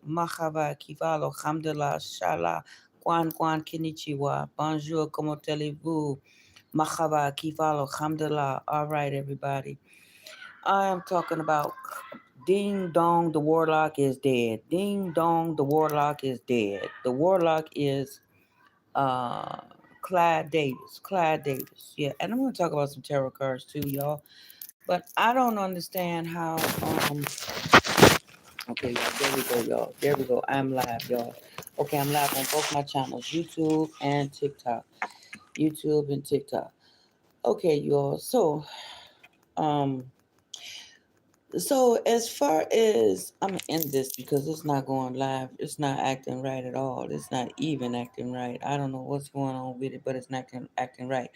Mahava, Kivalo, Hamdulillah, Shala, Kwan Kwan, Kinichiwa, Bonjour, Como allez-vous? Mahava, Kivalo, Hamdulillah. All right, everybody. I am talking about Ding Dong, the Warlock is dead. Ding Dong, the Warlock is dead. The Warlock is uh Clyde Davis. Clyde Davis. Yeah, and I'm gonna talk about some tarot cards too, y'all. But I don't understand how okay, there we go, y'all. There we go. I'm live, y'all. Okay, I'm live on both my channels, YouTube and TikTok. YouTube and TikTok. Okay, y'all. Um so as far as I'm gonna end this because it's not going live, it's not acting right at all. It's not even acting right. I don't know what's going on with it, but it's not acting right.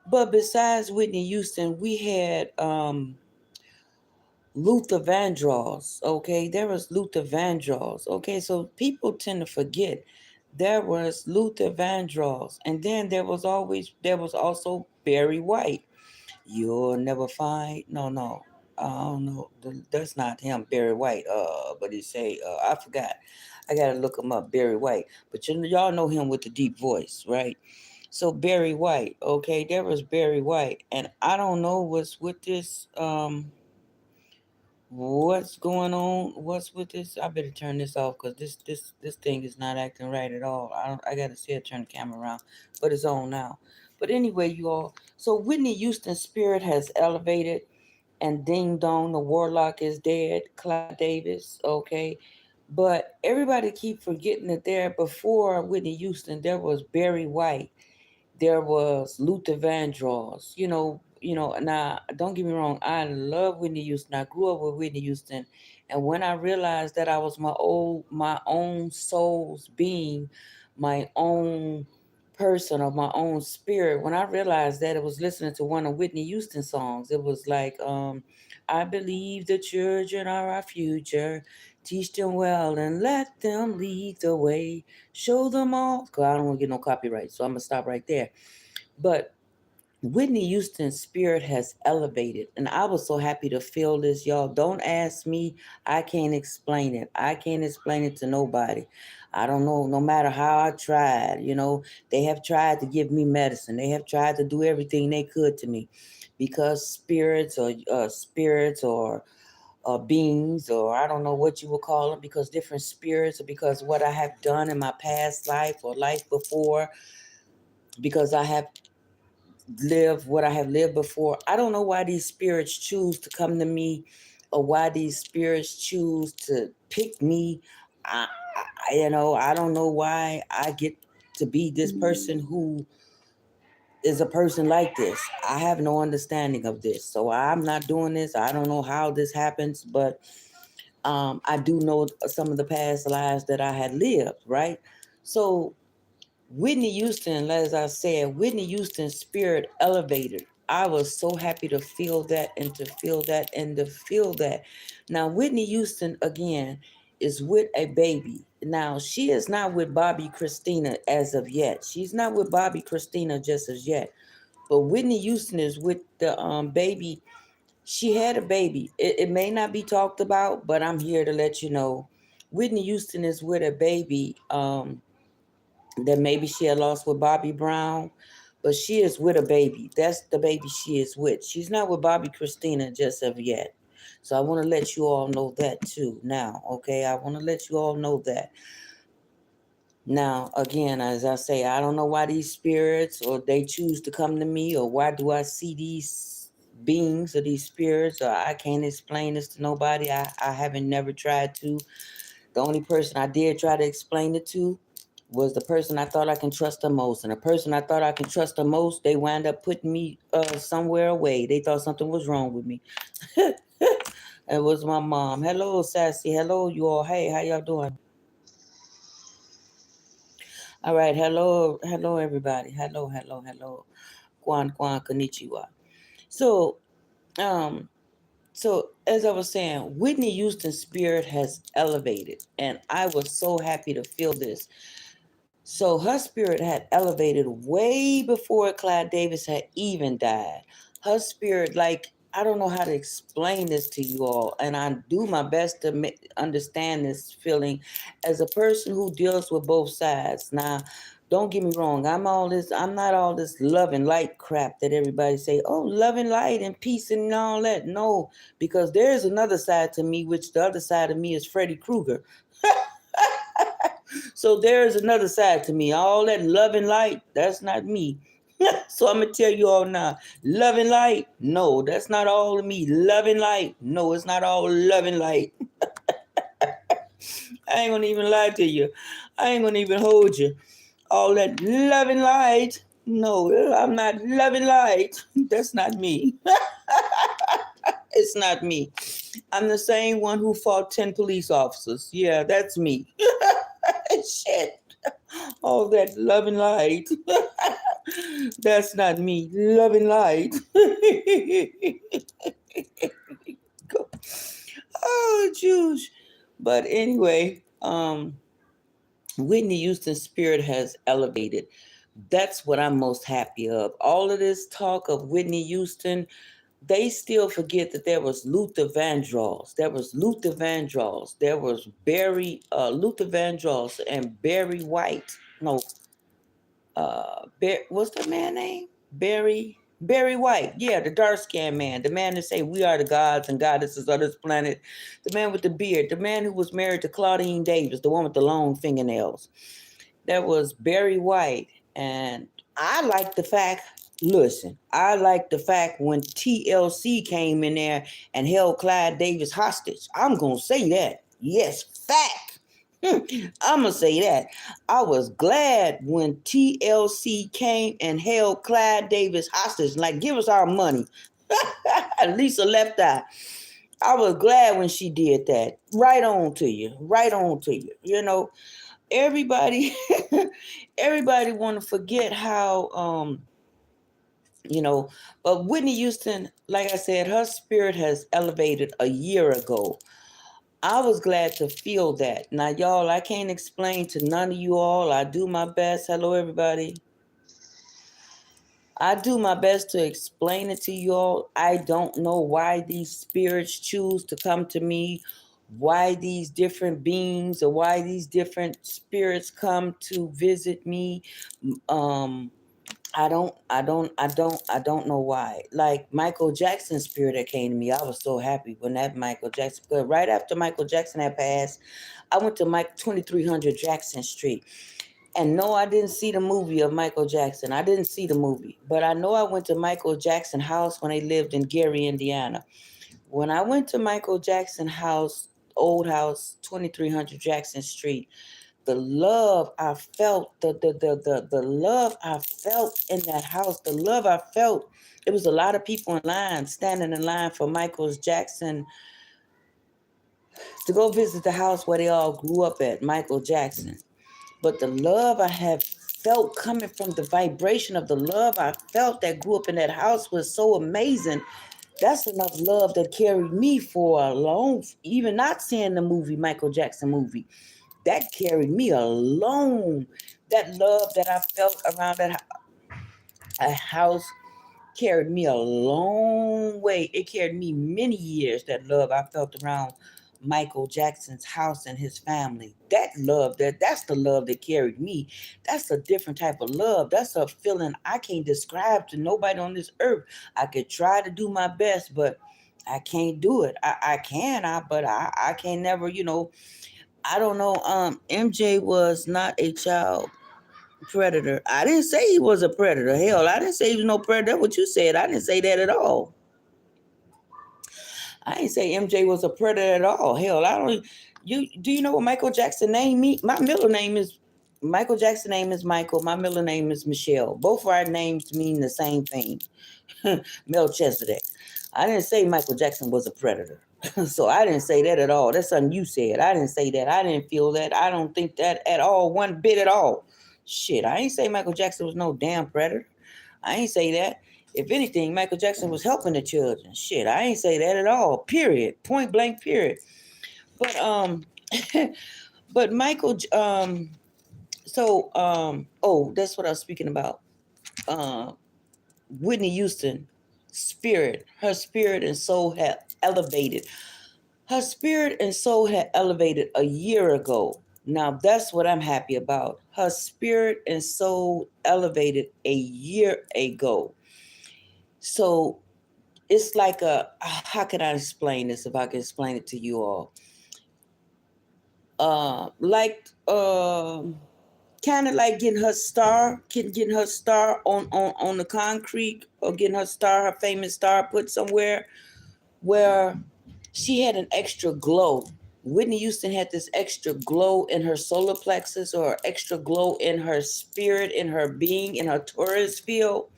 But besides Whitney Houston, we had Luther Vandross. Okay, there was Luther Vandross. Okay, so people tend to forget there was Luther Vandross, and then there was also Barry White. You'll never find no. I don't know. That's not him, Barry White. But he say I forgot. I gotta look him up, Barry White. But y'all know him with the deep voice, right? So Barry White, okay, there was Barry White, and I don't know what's with this. What's going on? What's with this? I better turn this off because this thing is not acting right at all. I gotta see it turn the camera around, but it's on now. But anyway, you all. So Whitney Houston's spirit has elevated, and Ding Dong, the Warlock is dead. Clyde Davis, okay. But everybody keep forgetting that there before Whitney Houston, there was Barry White, there was Luther Vandross. Now don't get me wrong, I love Whitney Houston. I grew up with Whitney Houston, and when I realized that I was my own soul's being, my own person of my own spirit, when I realized that, it was listening to one of Whitney Houston songs. It was like, I believe the children are our future. Teach them well and let them lead the way. Show them all. Cause I don't want to get no copyright, so I'm gonna stop right there. But Whitney Houston's spirit has elevated, and I was so happy to feel this, y'all. Don't ask me. I can't explain it. I can't explain it to nobody. I don't know. No matter how I tried, they have tried to give me medicine. They have tried to do everything they could to me, because spirits or beings, or I don't know what you would call them, because different spirits, or because what I have done in my past life or life before, because I have lived what I have lived before. I don't know why these spirits choose to come to me, or why these spirits choose to pick me. I don't know why I get to be this person who is a person like this. I have no understanding of this. So I'm not doing this. I don't know how this happens, but I do know some of the past lives that I had lived, right? So Whitney Houston, as I said, Whitney Houston's spirit elevated. I was so happy to feel that, and to feel that, and to feel that. Now, Whitney Houston, again, is with a baby. Now, she is not with Bobby Christina as of yet. She's not with Bobby Christina just as yet. But Whitney Houston is with the baby. She had a baby. It may not be talked about, but I'm here to let you know. Whitney Houston is with a baby. That maybe she had lost with Bobby Brown, but she is with a baby. That's the baby she is with. She's not with Bobby Christina just of yet. So I want to let you all know that too now, okay? I want to let you all know that. Now, again, as I say, I don't know why these spirits, or they choose to come to me, or why do I see these beings or these spirits, or I can't explain this to nobody. I haven't never tried to. The only person I did try to explain it to was the person I thought I can trust the most. And the person I thought I can trust the most, they wound up putting me somewhere away. They thought something was wrong with me. It was my mom. Hello, Sassy. Hello, you all. Hey, how y'all doing? All right. Hello. Hello, everybody. Hello. Kwan, konnichiwa. So, um, so as I was saying, Whitney Houston's spirit has elevated, and I was so happy to feel this. So her spirit had elevated way before Clyde Davis had even died. Her spirit, like, I don't know how to explain this to you all, and I do my best to understand this feeling as a person who deals with both sides. Now, don't get me wrong. I'm not all this love and light crap that everybody say. Oh, love and light and peace and all that. No, because there is another side to me, which the other side of me is Freddy Krueger. So there is another side to me. All that love and light, that's not me. So I'm gonna tell you all now. Love and light, no, that's not all of me. Love and light, no, it's not all love and light. I ain't gonna even lie to you. I ain't gonna even hold you. All that love and light, no, I'm not love and light. That's not me. It's not me. I'm the same one who fought 10 police officers. Yeah, that's me. Shit. All that love and light. That's not me. Love and light. Oh, Jews. But anyway, Whitney Houston's spirit has elevated. That's what I'm most happy of. All of this talk of Whitney Houston, they still forget that there was Luther Vandross. There was Luther Vandross. There was Luther Vandross and Barry White. No, what's the man name? Barry White. Yeah, the dark skinned man. The man that say we are the gods and goddesses of this planet. The man with the beard. The man who was married to Claudine Davis, the one with the long fingernails. That was Barry White. And I like the fact, listen, I like the fact when TLC came in there and held Clyde Davis hostage. I'm going to say that. Yes, fact. I'm going to say that. I was glad when TLC came and held Clyde Davis hostage. Like, give us our money. Lisa Left Eye. I was glad when she did that. Right on to you. Right on to you. You know, everybody everybody want to forget how you know, but Whitney Houston, like I said, her spirit has elevated a year ago. I was glad to feel that. Now, y'all, I can't explain to none of you all. I do my best. Hello, everybody. I do my best to explain it to you all. I don't know why these spirits choose to come to me, why these different beings or why these different spirits come to visit me. Um, I don't know why. Like Michael Jackson's spirit that came to me, I was so happy when that Michael Jackson. But right after Michael Jackson had passed, I went to 2300 Jackson Street. And no, I didn't see the movie of Michael Jackson. I didn't see the movie. But I know I went to Michael Jackson house when they lived in Gary, Indiana. When I went to Michael Jackson house, old house, 2300 Jackson Street, the love I felt, the love I felt in that house, the love I felt, it was a lot of people in line, standing in line for Michael Jackson to go visit the house where they all grew up at, Michael Jackson. But the love I have felt coming from the vibration of the love I felt that grew up in that house was so amazing. That's enough love that carried me for a long, even not seeing the movie, Michael Jackson movie. That carried me alone. That love that I felt around that house carried me a long way. It carried me many years, that love I felt around Michael Jackson's house and his family. That love, that's the love that carried me. That's a different type of love. That's a feeling I can't describe to nobody on this earth. I could try to do my best, but I can't do it. But I can't never, I don't know. MJ was not a child predator. I didn't say he was a predator. Hell, I didn't say he was no predator. That's what you said. I didn't say that at all. I didn't say MJ was a predator at all. Hell, I don't. You do you know what Michael Jackson named me? My middle name is Michael Jackson. Name is Michael. My middle name is Michelle. Both of our names mean the same thing. Melchizedek. I didn't say Michael Jackson was a predator. So I didn't say that at all. That's something you said. I didn't say that. I didn't feel that. I don't think that at all, one bit at all. Shit, I ain't say Michael Jackson was no damn predator. I ain't say that. If anything, Michael Jackson was helping the children. Shit, I ain't say that at all. Period. Point blank. Period. But but Michael. Oh, that's what I was speaking about. Whitney Houston spirit and soul had elevated. Her spirit and soul had elevated a year ago. Now that's what I'm happy about. Her spirit and soul elevated a year ago. So it's like how can I explain this if I can explain it to you all? Like kind of like getting her star on the concrete, or getting her famous star put somewhere where she had an extra glow. Whitney Houston had this extra glow in her solar plexus, or extra glow in her spirit, in her being, in her Taurus field.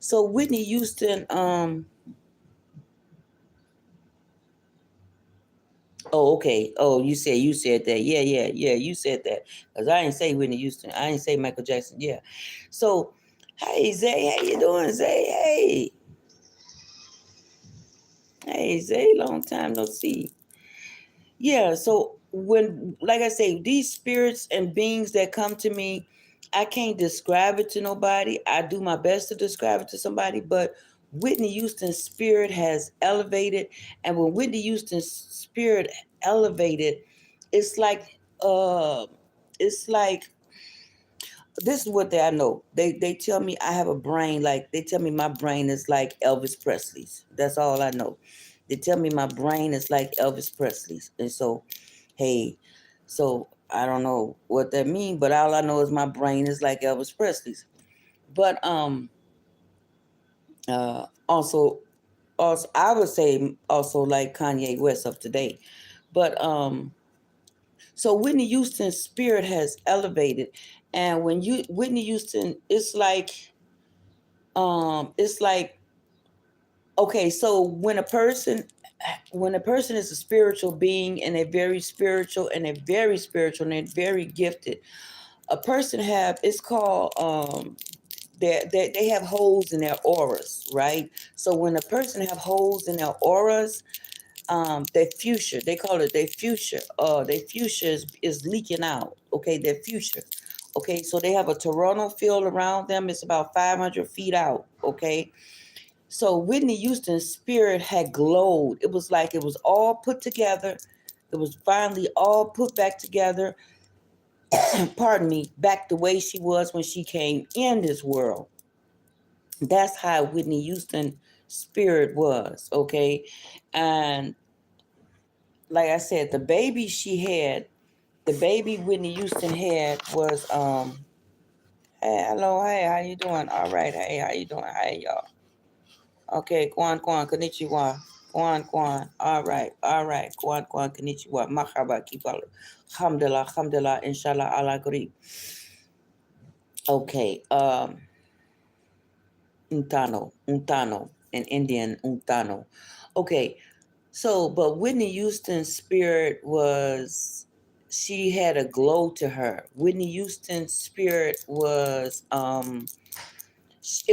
So Whitney Houston, oh, okay. Oh, you said that. Yeah. You said that. Cause I didn't say Whitney Houston. I didn't say Michael Jackson. Yeah. So, hey Zay, how you doing, Zay? Hey Zay, long time no see. Yeah. So when, like I say, these spirits and beings that come to me, I can't describe it to nobody. I do my best to describe it to somebody, but Whitney Houston's spirit has elevated, and when Whitney Houston's spirit elevated, it's like uh it's like this is what I know. They tell me I have a brain, like they tell me my brain is like Elvis Presley's. That's all I know. They tell me my brain is like Elvis Presley's. And so, hey, so I don't know what that means, but all I know is my brain is like Elvis Presley's. But also I would say also like Kanye West of today. But so Whitney Houston's spirit has elevated, and when you Whitney Houston, it's like okay. So when a person is a spiritual being, and they're very spiritual, and they're very spiritual, and they're very gifted, a person have it's called they have holes in their auras, right? So when a person have holes in their auras, their future, they call it their future is leaking out. Okay, their future. Okay, so they have a Toronto field around them. It's about 500 feet out. Okay, so Whitney Houston's spirit had glowed. It was like it was all put together. It was finally all put back together. Pardon me, back the way she was when she came in this world. That's how Whitney Houston spirit was. Okay, and like I said, the baby Whitney Houston had was hey, hello, hey, how you doing? All right, hey, how you doing? Hey, y'all. Okay, Kwan, konnichiwa. Kwan. All right, Kwan, konnichiwa. Mahaba, kibala. Alhamdulillah, inshallah, ala gharib. Okay, untano, in Indian, untano. Okay, so, but Whitney Houston's spirit she had a glow to her. Whitney Houston's spirit it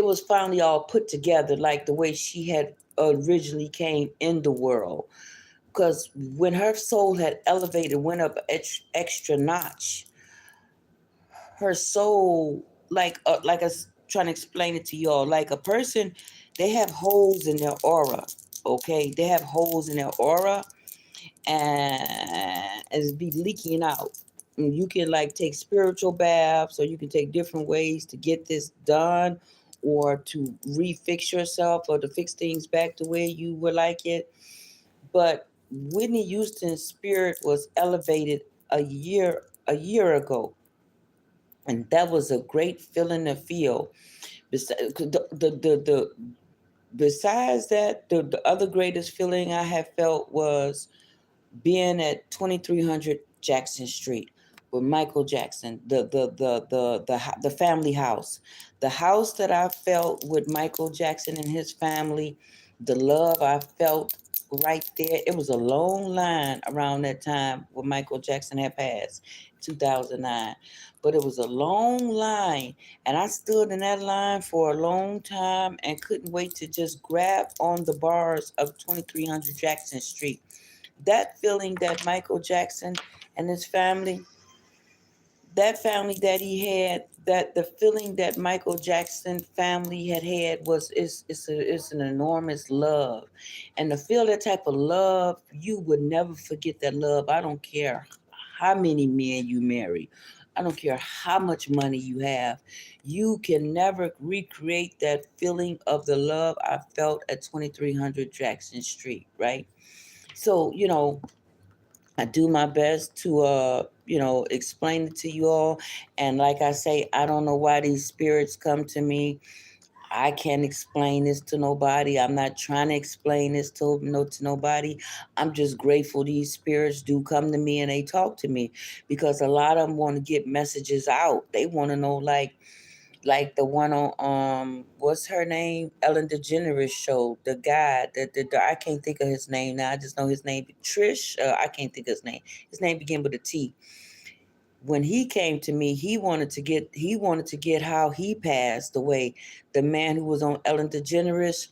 was finally all put together like the way she had originally came in the world. Because when her soul had elevated, went up extra notch, her soul, like I was trying to explain it to y'all, like a person, they have holes in their aura. Okay, they have holes in their aura, and it's be leaking out. And you can like take spiritual baths, or you can take different ways to get this done, or to refix yourself, or to fix things back the way you would like it. But Whitney Houston's spirit was elevated a year ago, and that was a great feeling to feel. Besides that, the other greatest feeling I have felt was being at 2300 Jackson Street with Michael Jackson, the family house, the house that I felt with Michael Jackson and his family, the love I felt right there. It was a long line around that time when Michael Jackson had passed, 2009, but it was a long line, and I stood in that line for a long time and couldn't wait to just grab on the bars of 2300 Jackson Street. That feeling that Michael Jackson and his family, that family that he had, that the feeling that Michael Jackson family had was it's an enormous love, and to feel that type of love, you would never forget that love. I don't care how many men you marry, I don't care how much money you have, you can never recreate that feeling of the love I felt at 2300 Jackson Street, right? So I do my best to explain it to you all. And like I say, I don't know why these spirits come to me. I can't explain this to nobody. I'm not trying to explain this to nobody. I'm just grateful these spirits do come to me and they talk to me, because a lot of them want to get messages out. They want to know, like the one on what's her name, Ellen DeGeneres show, the guy, the I can't think of his name now, I just know his name Trish, I can't think of his name began with a T. When he came to me, he wanted to get how he passed away, the man who was on Ellen DeGeneres.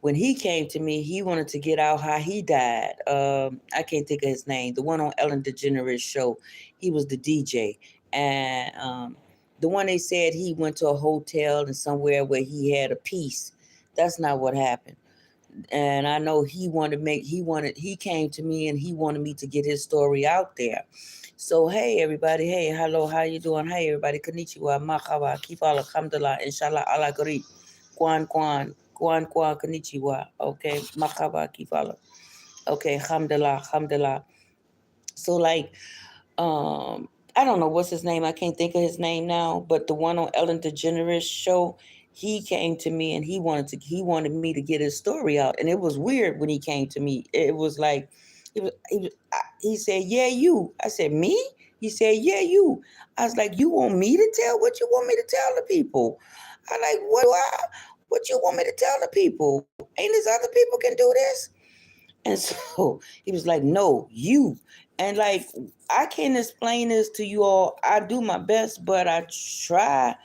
When he came to me, he wanted to get out how he died. I can't think of his name. The one on Ellen DeGeneres show, he was the DJ, and the one they said he went to a hotel and somewhere where he had a piece. That's not what happened. And I know he came to me and he wanted me to get his story out there. So hey everybody, hey, hello, how you doing? Hey everybody, konnichiwa, mahaba, kifala, alhamdulillah, inshallah, ala gari, kwan, konnichiwa, okay, mahaba, kifala, okay, alhamdulillah, alhamdulillah. So like, I don't know what's his name. I can't think of his name now. But the one on Ellen DeGeneres show, he came to me and he wanted me to get his story out. And it was weird when he came to me. It was like he said, "Yeah, you." I said, "Me?" He said, "Yeah, you." I was like, "You want me to tell what you want me to tell the people?" I like, what you want me to tell the people? Ain't these other people can do this? And so he was like, "No, you." And like, I can't explain this to you all. I do my best, but I try.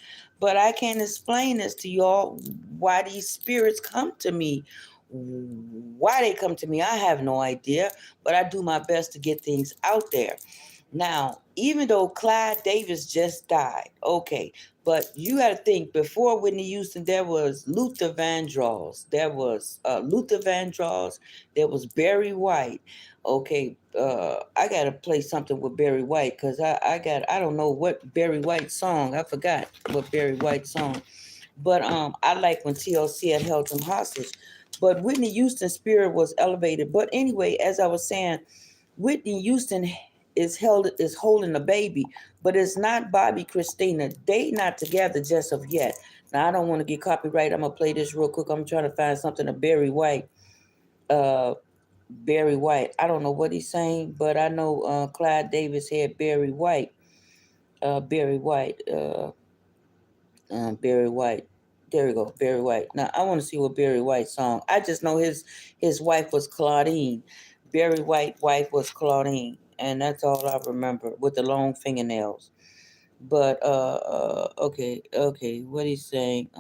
But I can't explain this to y'all, why these spirits come to me. Why they come to me, I have no idea. But I do my best to get things out there. Now, even though Clyde Davis just died, okay, but you got to think, before Whitney Houston, there was Luther Vandross, there was Barry White. Okay, I got to play something with Barry White, because I don't know what Barry White song, I forgot what Barry White song, but I like when TLC had held him hostage. But Whitney Houston's spirit was elevated. But anyway, as I was saying, Whitney Houston is holding a baby, but it's not Bobby Christina. They not together just of yet. Now I don't want to get copyright. I'm gonna play this real quick. I'm trying to find something of Barry White. Uh, Barry White. I don't know what he's saying, but I know Clyde Davis had Barry White. Barry White. Barry White. There we go, Barry White. Now I want to see what Barry White song. I just know his wife was Claudine. Barry White wife was Claudine, and that's all I remember, with the long fingernails. But okay, what he's saying?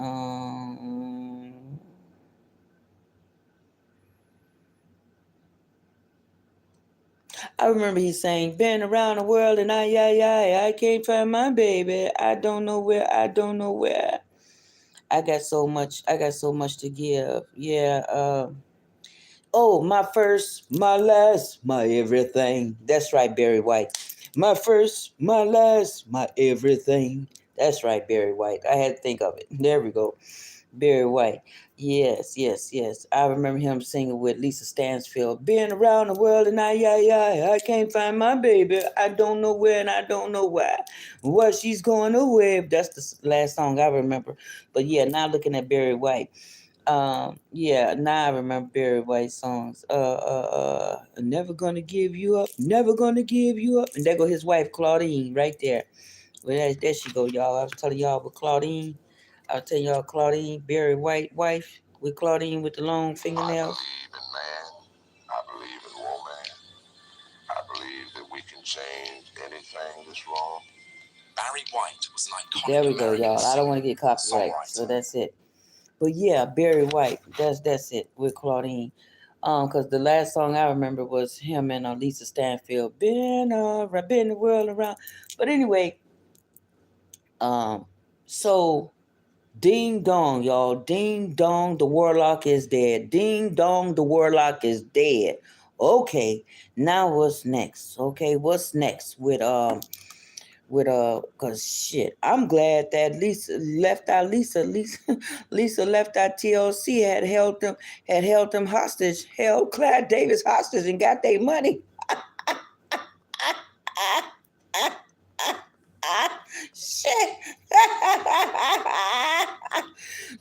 I remember he's saying, "Been around the world and I can't find my baby. I don't know where. I don't know where." I got so much. I got so much to give. Yeah. Oh, my first, my last, my everything. That's right, Barry White. My first, my last, my everything. That's right, Barry White. I had to think of it. There we go. Barry White. Yes, yes, yes. I remember him singing with Lisa Stansfield. Been around the world and I can't find my baby. I don't know where and I don't know why. What she's going away. That's the last song I remember. But yeah, now looking at Barry White. Yeah, now I remember Barry White songs. Never gonna give you up, never gonna give you up. And there go his wife Claudine right there. Well, there she go, y'all. I was telling y'all with Claudine. I was telling y'all Claudine, Barry White wife with Claudine with the long fingernails. I believe in man. I believe in woman. I believe that we can change anything that's wrong. Barry White was an iconic. There we go, y'all. I don't want to get copyright, so that's it. But yeah, Barry White. That's it with Claudine. Cause the last song I remember was him and Lisa Stanfield. Been the world around. But anyway, Um, so ding dong, y'all. Ding dong, the warlock is dead. Ding dong, the warlock is dead. Okay, now what's next? Okay, what's next with cause shit, I'm glad that Lisa Lisa left out TLC, had held them hostage, held Clyde Davis hostage and got their money. Shit.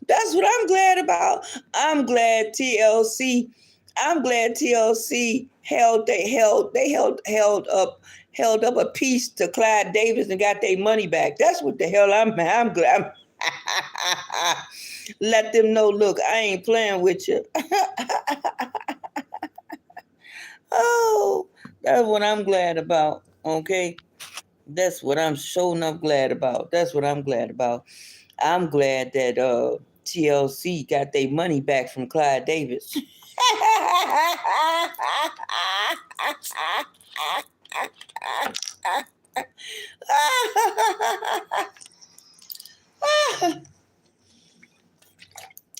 That's what I'm glad about. I'm glad TLC. I'm glad TLC held up a piece to Clyde Davis and got their money back. That's what the hell I'm glad. Let them know, look, I ain't playing with you. Oh, that's what I'm glad about. Okay. That's what I'm showing up glad about. That's what I'm glad about. I'm glad that TLC got their money back from Clyde Davis.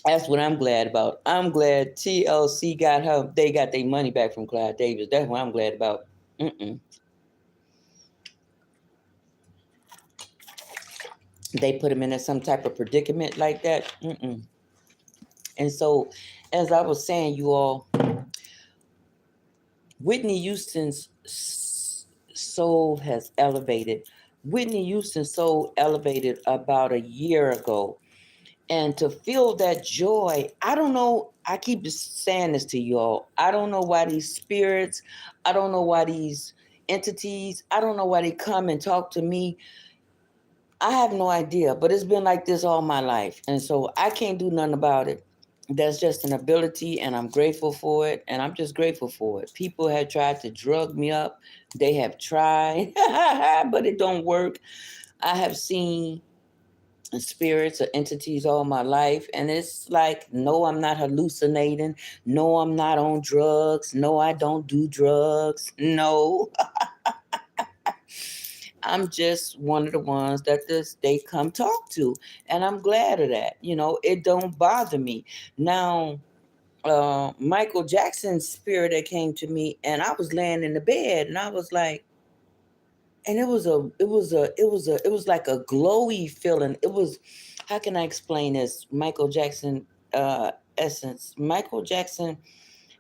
That's what I'm glad about. I'm glad TLC they got their money back from Clyde Davis. That's what I'm glad about. Mm-mm. They put him in some type of predicament like that. Mm-mm. And so, as I was saying, you all, Whitney Houston's soul has elevated. Whitney Houston's soul elevated about a year ago. And to feel that joy, I don't know. I keep saying this to y'all. I don't know why these spirits, I don't know why these entities, I don't know why they come and talk to me. I have no idea, but it's been like this all my life. And so I can't do nothing about it. That's just an ability, and I'm grateful for it. And I'm just grateful for it. People have tried to drug me up. They have tried, but it don't work. I have seen spirits or entities all my life, and it's like, no, I'm not hallucinating. No, I'm not on drugs. No, I don't do drugs. No, I'm just one of the ones that they come talk to, and I'm glad of that. It don't bother me. Now, Michael Jackson's spirit that came to me, and I was laying in the bed, and I was like, and it was like a glowy feeling. It was, how can I explain this? Michael Jackson essence. Michael Jackson.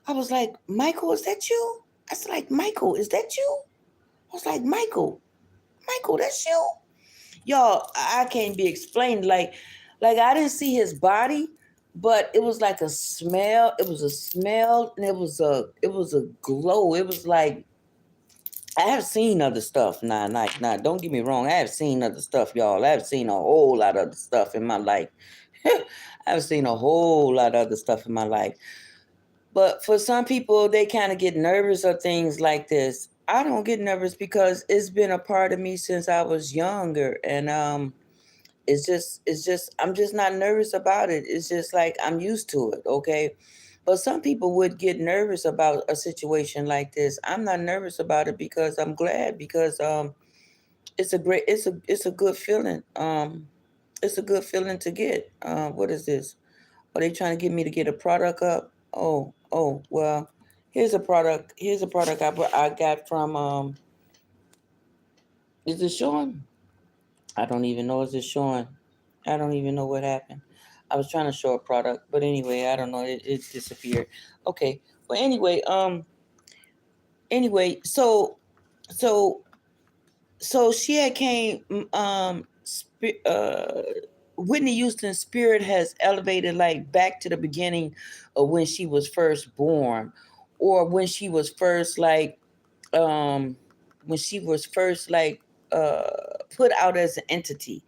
I was like, Michael, is that you? I was like, Michael, is that you? I was like, Michael, that's you. Y'all, I can't be explained. Like I didn't see his body, but it was like a smell. It was a smell, and it was a glow. It was like, I have seen other stuff. Nah. Don't get me wrong. I have seen other stuff, y'all. I've seen a whole lot of other stuff in my life. I've seen a whole lot of other stuff in my life. But for some people, they kind of get nervous of things like this. I don't get nervous because it's been a part of me since I was younger, and it's just I'm just not nervous about it. It's just like I'm used to it. Okay. But some people would get nervous about a situation like this. I'm not nervous about it because I'm glad, because it's a good feeling. It's a good feeling to get. What is this? Are they trying to get me to get a product up? Oh, well, here's a product I got from is it showing? I don't even know. Is it showing? I don't even know what happened. I was trying to show a product, but anyway, I don't know. It disappeared. Okay. Well, anyway, so so she had came. Whitney Houston's spirit has elevated like back to the beginning of when she was first born, or um when she was first uh put out as an entity.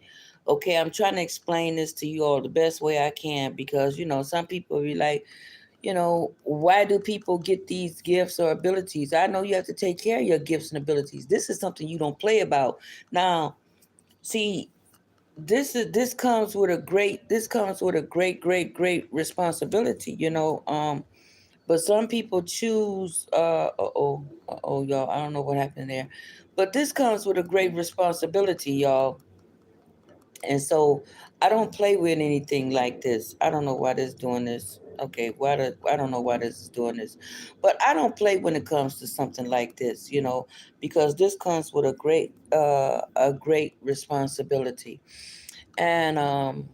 Okay, I'm trying to explain this to you all the best way I can, because some people be like, why do people get these gifts or abilities? I know you have to take care of your gifts and abilities. This is something you don't play about. Now, see, this comes with a great responsibility, but some people choose y'all, I don't know what happened there. But this comes with a great responsibility, y'all. And so I don't play with anything like this. I don't know why this doing this. Okay, I don't know why this is doing this, but I don't play when it comes to something like this, because this comes with a great responsibility. And I'm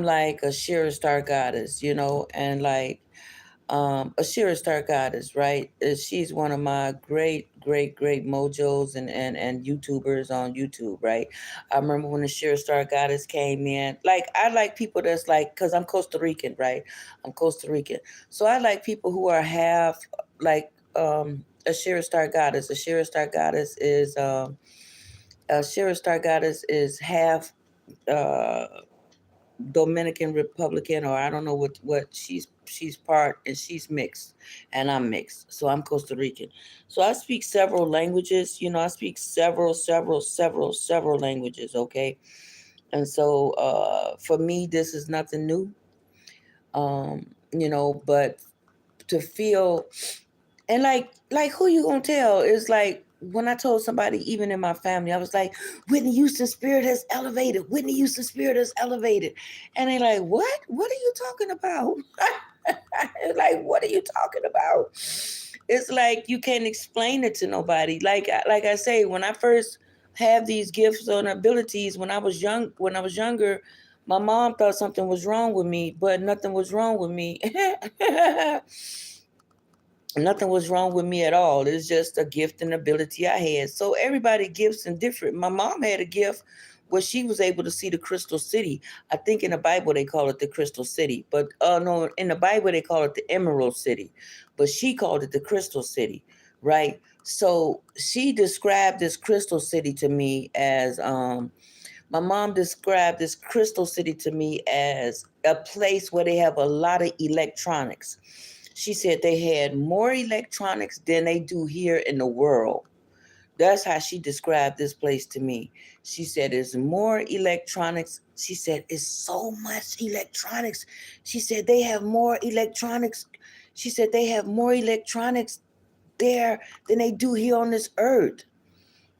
like a sheer star goddess, and like Ashira Star Goddess, right? She's one of my great, great, great mojos and YouTubers on YouTube, right? I remember when Ashira Star Goddess came in. Like, I like people that's like, because I'm Costa Rican, right? I'm Costa Rican. So I like people who are half, like, Ashira Star Goddess. Ashira Star Goddess is half uh Dominican Republican, or I don't know what she's part, and she's mixed, and I'm mixed, so I'm Costa Rican. So I speak several languages. I speak several languages. Okay, and so for me, this is nothing new. But to feel, and like who you gonna tell is like when I told somebody, even in my family, I was like, Whitney Houston's spirit has elevated. Whitney Houston's spirit has elevated. And they like, what? What are you talking about? It's like, what are you talking about? It's like you can't explain it to nobody. Like I say, when I first have these gifts and abilities, when I was younger, my mom thought something was wrong with me, but nothing was wrong with me. Nothing was wrong with me at all. It's just a gift and ability I had. So everybody gifts and different. My mom had a gift where she was able to see the crystal city. I think in the Bible they call it the crystal city, but no, in the Bible they call it the emerald city, but she called it the crystal city, right? So she described this crystal city to me as my mom described this crystal city to me as a place where they have a lot of electronics. She said they had more electronics than they do here in the world. That's how she described this place to me. She said there's more electronics. She said it's so much electronics. She said they have more electronics. She said they have more electronics there than they do here on this earth.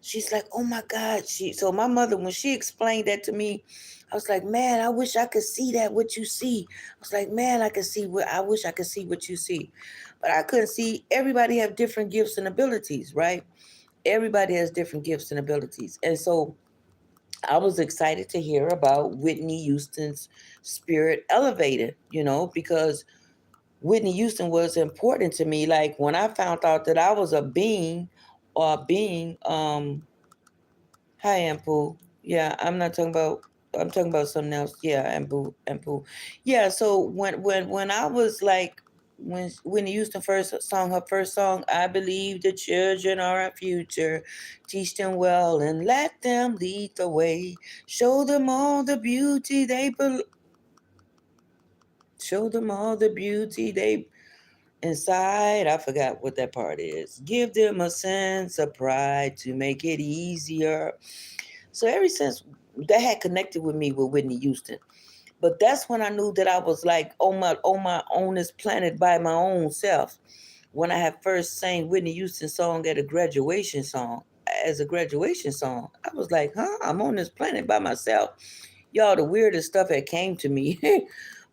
She's like, oh my God. So my mother, when she explained that to me, I was like, man, I wish I could see that what you see. I was like, man, I wish I could see what you see. But I couldn't see. Everybody have different gifts and abilities, right? Everybody has different gifts and abilities. And so I was excited to hear about Whitney Houston's spirit elevated, because Whitney Houston was important to me. Like when I found out that I was a being, or being, hi, Ampu. Yeah, I'm not talking about. I'm talking about something else. Yeah, Ampu. Yeah. So when I was like, when Whitney Houston her first song, I believe the children are our future. Teach them well and let them lead the way. Show them all the beauty show them all the beauty they inside. I forgot what that part is. Give them a sense of pride to make it easier. So ever since that had connected with me with Whitney Houston. But that's when I knew that I was like on my own this planet by my own self. When I had first sang Whitney Houston song at a graduation song, as a graduation song, I was like, huh, I'm on this planet by myself. Y'all, the weirdest stuff had came to me.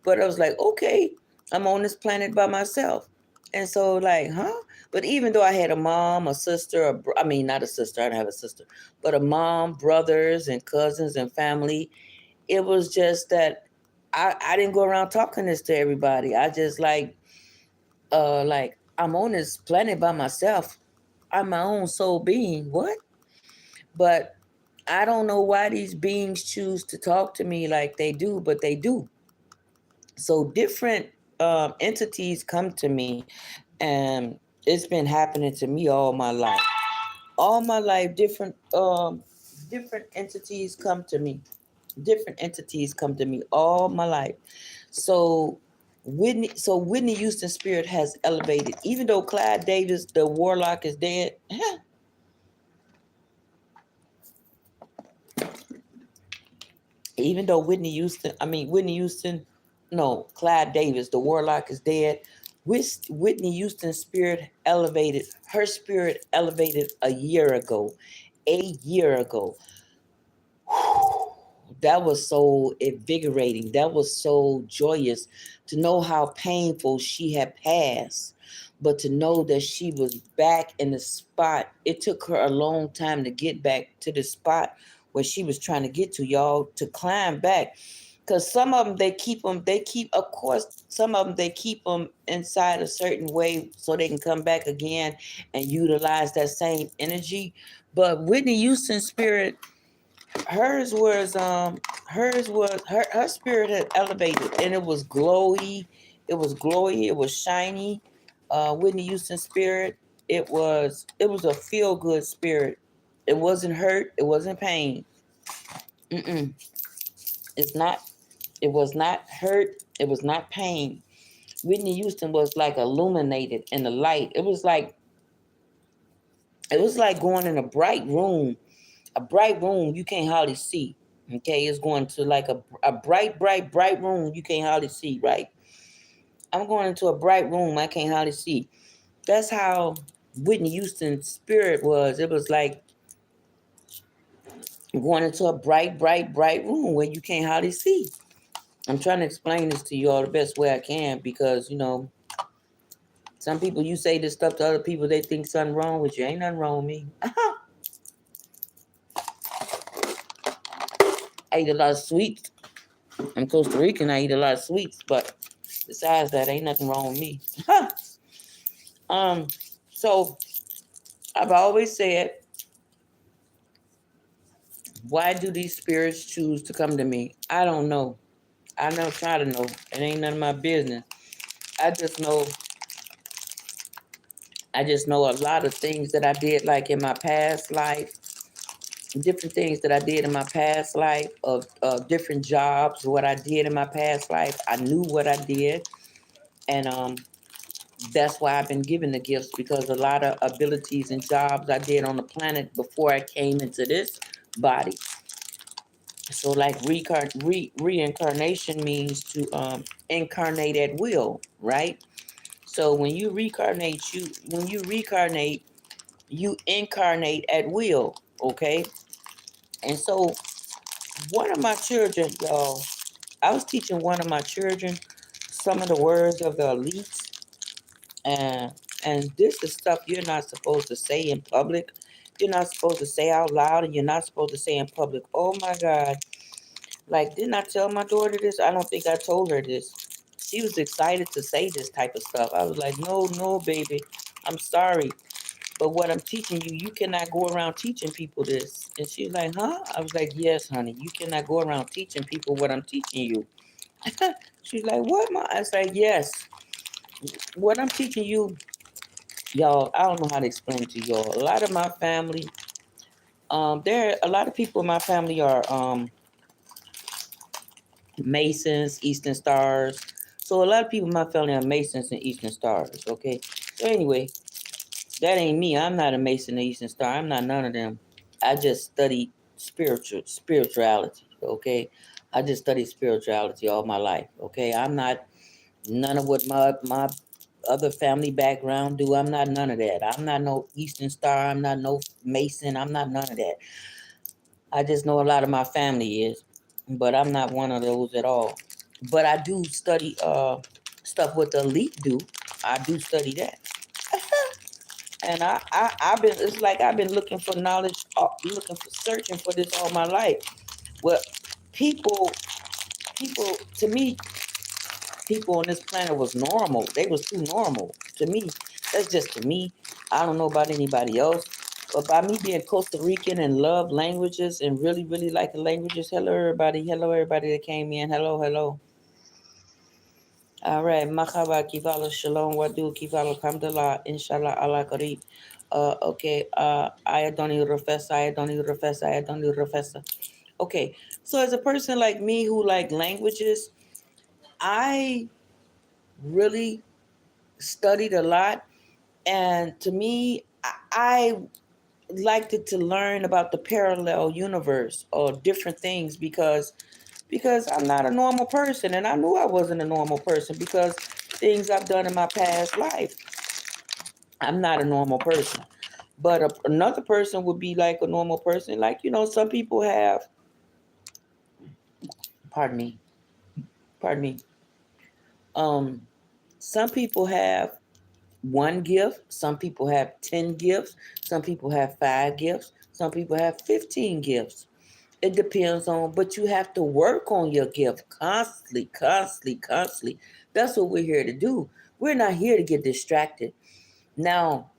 But I was like, okay, I'm on this planet by myself. And so like, huh? But even though I had a mom, a sister, I mean, not a sister, I don't have a sister, but a mom, brothers, and cousins and family, it was just that I didn't go around talking this to everybody. I just like I'm on this planet by myself. I'm my own soul being. What? But I don't know why these beings choose to talk to me like they do, but they do. So different entities come to me, and it's been happening to me all my life. All my life, different entities come to me. Different entities come to me all my life. So Whitney Houston's spirit has elevated. Even though Clyde Davis, the warlock, is dead, even though Whitney Houston, no, Clyde Davis, the warlock, is dead. Whitney Houston's spirit elevated. Her spirit elevated a year ago. A year ago. That was so invigorating. That was so joyous to know how painful she had passed, but to know that she was back in the spot. It took her a long time to get back to the spot where she was trying to get to, y'all, to climb back. Because some of them, of course, some of them, they keep them inside a certain way so they can come back again and utilize that same energy. But Whitney Houston's spirit, hers was her spirit had elevated, and it was glowy, it was shiny. Whitney Houston's spirit, it was a feel good spirit. It wasn't hurt, it wasn't pain. Mm-mm. It's not, it was not hurt, it was not pain. Whitney Houston was like illuminated in the light. It was like going in a bright room you can't hardly see. Okay, it's going to like a bright room you can't hardly see, right? I'm going into a bright room I can't hardly see. That's how Whitney Houston's spirit was. It was like going into a bright room where you can't hardly see. I'm trying to explain this to you all the best way I can, because some people, you say this stuff to other people, they think something wrong with you. Ain't nothing wrong with me. I eat a lot of sweets. I'm Costa Rican. I eat a lot of sweets, but besides that, ain't nothing wrong with me. um, so I've always said, why do these spirits choose to come to me? I don't know. I never try to know. It ain't none of my business. I just know. I just know a lot of things that I did, like in my past life, different things that I did in my past life, of different jobs, what I did in my past life. I knew what I did, and that's why I've been given the gifts, because a lot of abilities and jobs I did on the planet before I came into this body. So, like reincarnation means to incarnate at will, right? So when you reincarnate, you incarnate at will, okay? And so one of my children, y'all, I was teaching one of my children some of the words of the elites, and this is stuff you're not supposed to say in public. You're not supposed to say out loud, and you're not supposed to say in public. Oh my God. Like, didn't I tell my daughter this? I don't think I told her this. She was excited to say this type of stuff. I was like, no, no, baby. I'm sorry. But what I'm teaching you, you cannot go around teaching people this. And she's like, huh? I was like, yes, honey. You cannot go around teaching people what I'm teaching you. She's like, what, Ma? I was like, yes. What I'm teaching you, y'all, I don't know how to explain it to y'all. A lot of my family, there a lot of people in my family are Masons, Eastern Stars. So a lot of people in my family are Masons and Eastern Stars. Okay. So anyway, that ain't me. I'm not a Mason or Eastern Star. I'm not none of them. I just study spirituality. Okay. I just study spirituality all my life. Okay. I'm not none of what my other family background do. I'm not none of that. I'm not no Eastern Star. I'm not no Mason. I'm not none of that. I just know a lot of my family is, but I'm not one of those at all. But I do study stuff what the elite do. I do study that. And I've been, it's like I've been looking for knowledge, looking for, searching for this all my life. Well, people, people, to me, people on this planet was normal. They was too normal to me. That's just to me. I don't know about anybody else. But by me being Costa Rican and love languages and really, really like the languages, hello everybody. Hello everybody that came in. Hello, hello. All right. Mahaba kivala shalom wadu kivala alhamdulillah inshallah Allah kareem. Okay. Ayadoni Rafesa, Ayadoni Rafesa, Ayadoni Rafesa. Okay. So as a person like me who like languages, I really studied a lot, and to me, I liked it to learn about the parallel universe or different things, because I'm not a normal person, and I knew I wasn't a normal person because things I've done in my past life. I'm not a normal person. But another person would be like a normal person. Like, some people have pardon me, pardon me. Um, some people have one gift. Some people have 10 gifts. Some people have 5 gifts. Some people have 15 gifts. It depends on, but you have to work on your gift constantly, constantly, constantly. That's what we're here to do. We're not here to get distracted. Now,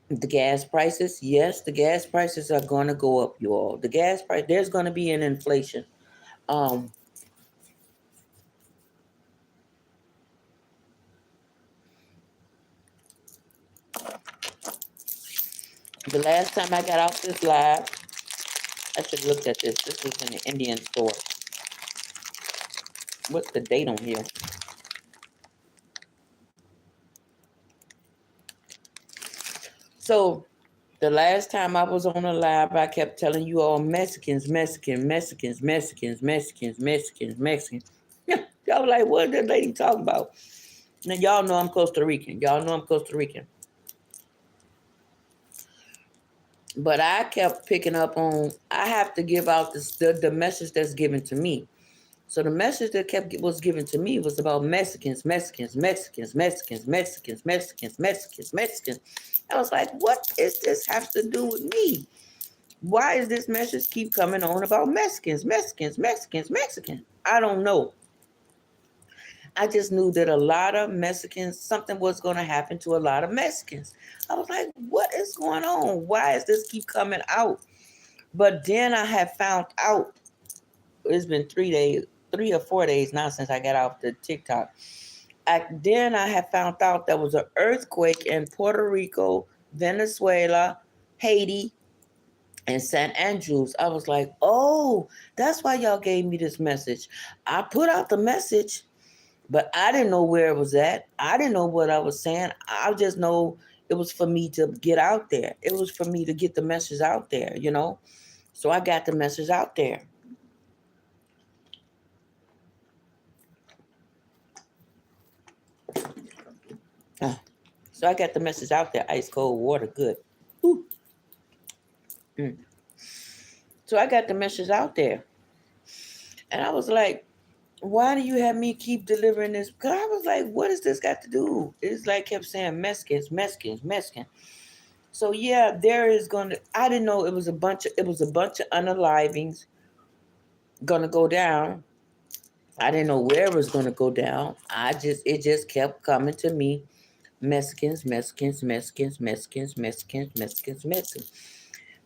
the gas prices, yes, the gas prices are going to go up, you all. The gas price, there's going to be an inflation. Um, the last time I got off this live, I should have looked at this. This was in the Indian store. What's the date on here? So the last time I was on a live, I kept telling you all Mexicans, Mexicans, Mexicans, Mexicans, Mexicans, Mexicans, Mexicans. Y'all was like, what did that lady talk about? Now y'all know I'm Costa Rican. Y'all know I'm Costa Rican. But I kept picking up on, I have to give out the message that's given to me. So the message that was given to me was about Mexicans, Mexicans, Mexicans, Mexicans, Mexicans, Mexicans, Mexicans, Mexicans. I was like, what does this have to do with me? Why is this message keep coming on about Mexicans, Mexicans, Mexicans, Mexicans? I don't know. I just knew that a lot of Mexicans, something was going to happen to a lot of Mexicans. I was like, what is going on? Why does this keep coming out? But then I have found out, it's been 3 days, 3 or 4 days now since I got off the TikTok. Then I have found out there was an earthquake in Puerto Rico, Venezuela, Haiti, and St. Andrews. I was like, oh, that's why y'all gave me this message. I put out the message, but I didn't know where it was at. I didn't know what I was saying. I just know it was for me to get out there. It was for me to get the message out there, you know? So I got the message out there. So I got the message out there. Ice cold water, good. Ooh. Mm. So I got the message out there. And I was like, why do you have me keep delivering this? Because I was like, what does this got to do? It's like kept saying Mexicans, Mexicans, Mexicans. So yeah, there is gonna. I didn't know it was a bunch of unalivings gonna go down. I didn't know where it was gonna go down. It just kept coming to me. Mexicans, Mexicans, Mexicans, Mexicans, Mexicans, Mexicans, Mexicans.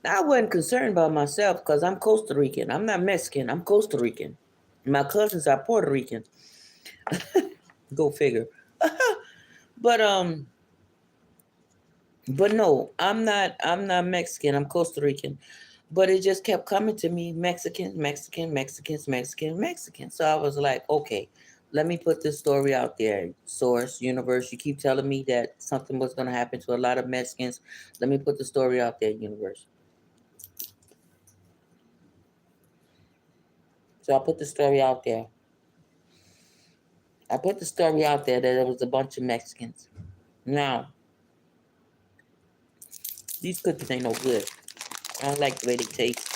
Now, I wasn't concerned about myself because I'm Costa Rican. I'm not Mexican. I'm Costa Rican. My cousins are Puerto Rican. Go figure. but but no, I'm not Mexican. I'm Costa Rican. But it just kept coming to me, Mexican, Mexican, Mexicans, Mexican, Mexican. So I was like, okay, let me put this story out there. Source, universe, you keep telling me that something was going to happen to a lot of Mexicans. Let me put the story out there, universe. So I put the story out there. I put the story out there that there was a bunch of Mexicans. Now, these cookies ain't no good. I don't like the way they taste.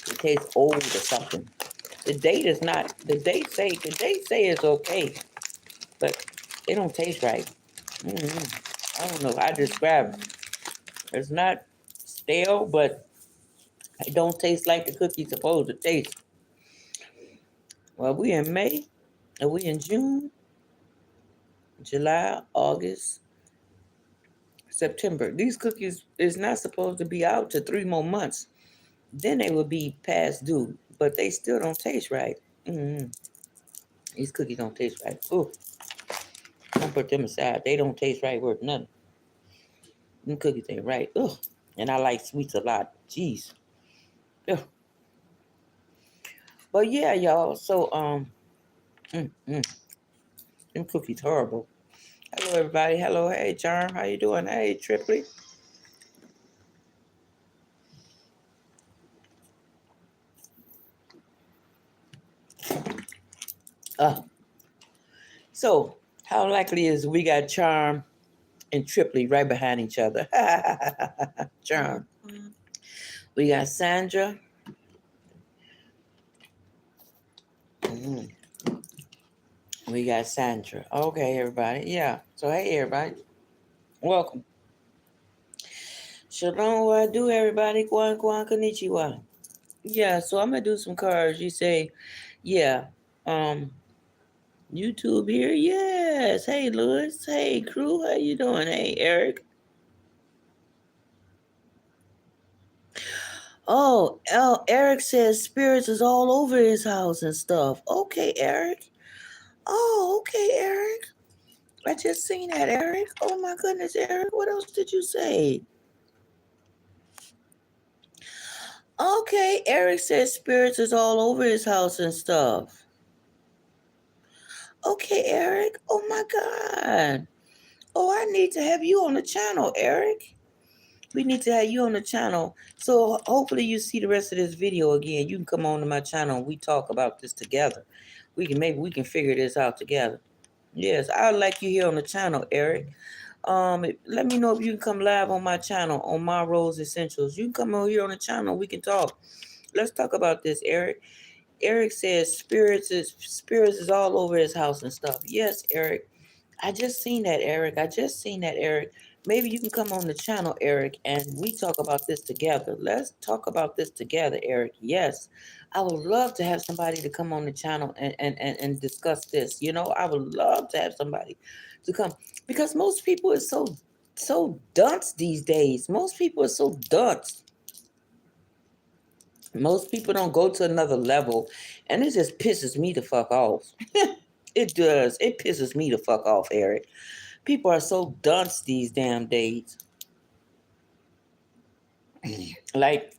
They taste old or something. The date say it's okay, but it don't taste right. I don't know how to describe it. It's not stale, but it don't taste like the cookie's supposed to taste. Well, we in May, and we in June, July, August, September. These cookies is not supposed to be out to 3 more months. Then they would be past due, but they still don't taste right. Mm-hmm. These cookies don't taste right. Ooh, I put them aside. They don't taste right worth nothing. Them cookies ain't right. Ugh. And I like sweets a lot. Jeez. Ugh. But yeah, y'all. So mm, mm, them cookies horrible. Hello, everybody. Hello, hey, Charm. How you doing? Hey, Triply. Uh, so how likely is we got Charm and Triply right behind each other? Charm. We got Sandra. Mm. We got Sandra. Okay, everybody. Yeah. So hey, everybody. Welcome. Shalom. What I do, everybody? Kwan Kwan Konnichiwa. Yeah. So I'm gonna do some cards. You say, yeah. Um. YouTube here. Yes. Hey, Louis. Hey, crew. How you doing? Hey, Eric. Oh, Eric says spirits is all over his house and stuff. Okay, Eric. Oh, okay, Eric. I just seen that, Eric. Oh my goodness, Eric. What else did you say? Okay, Eric says spirits is all over his house and stuff. Okay, Eric. Oh my God. Oh, I need to have you on the channel, Eric. We need to have you on the channel. So hopefully you see the rest of this video again. You can come on to my channel and we talk about this together. Maybe we can figure this out together. Yes, I'd like you here on the channel, Eric. Let me know if you can come live on my channel on My Rose Essentials. You can come over here on the channel. We can talk. Let's talk about this, Eric. Eric says spirits is all over his house and stuff. Yes, Eric. I just seen that, Eric. I just seen that, Eric. Maybe you can come on the channel, Eric, and we talk about this together. Let's talk about this together, Eric. Yes. I would love to have somebody to come on the channel and discuss this. I would love to have somebody to come because most people are so dunce these days. Most people are so dunce. Most people don't go to another level, and it just pisses me the fuck off. It does. It pisses me the fuck off, Eric. People are so dunce these damn days. Like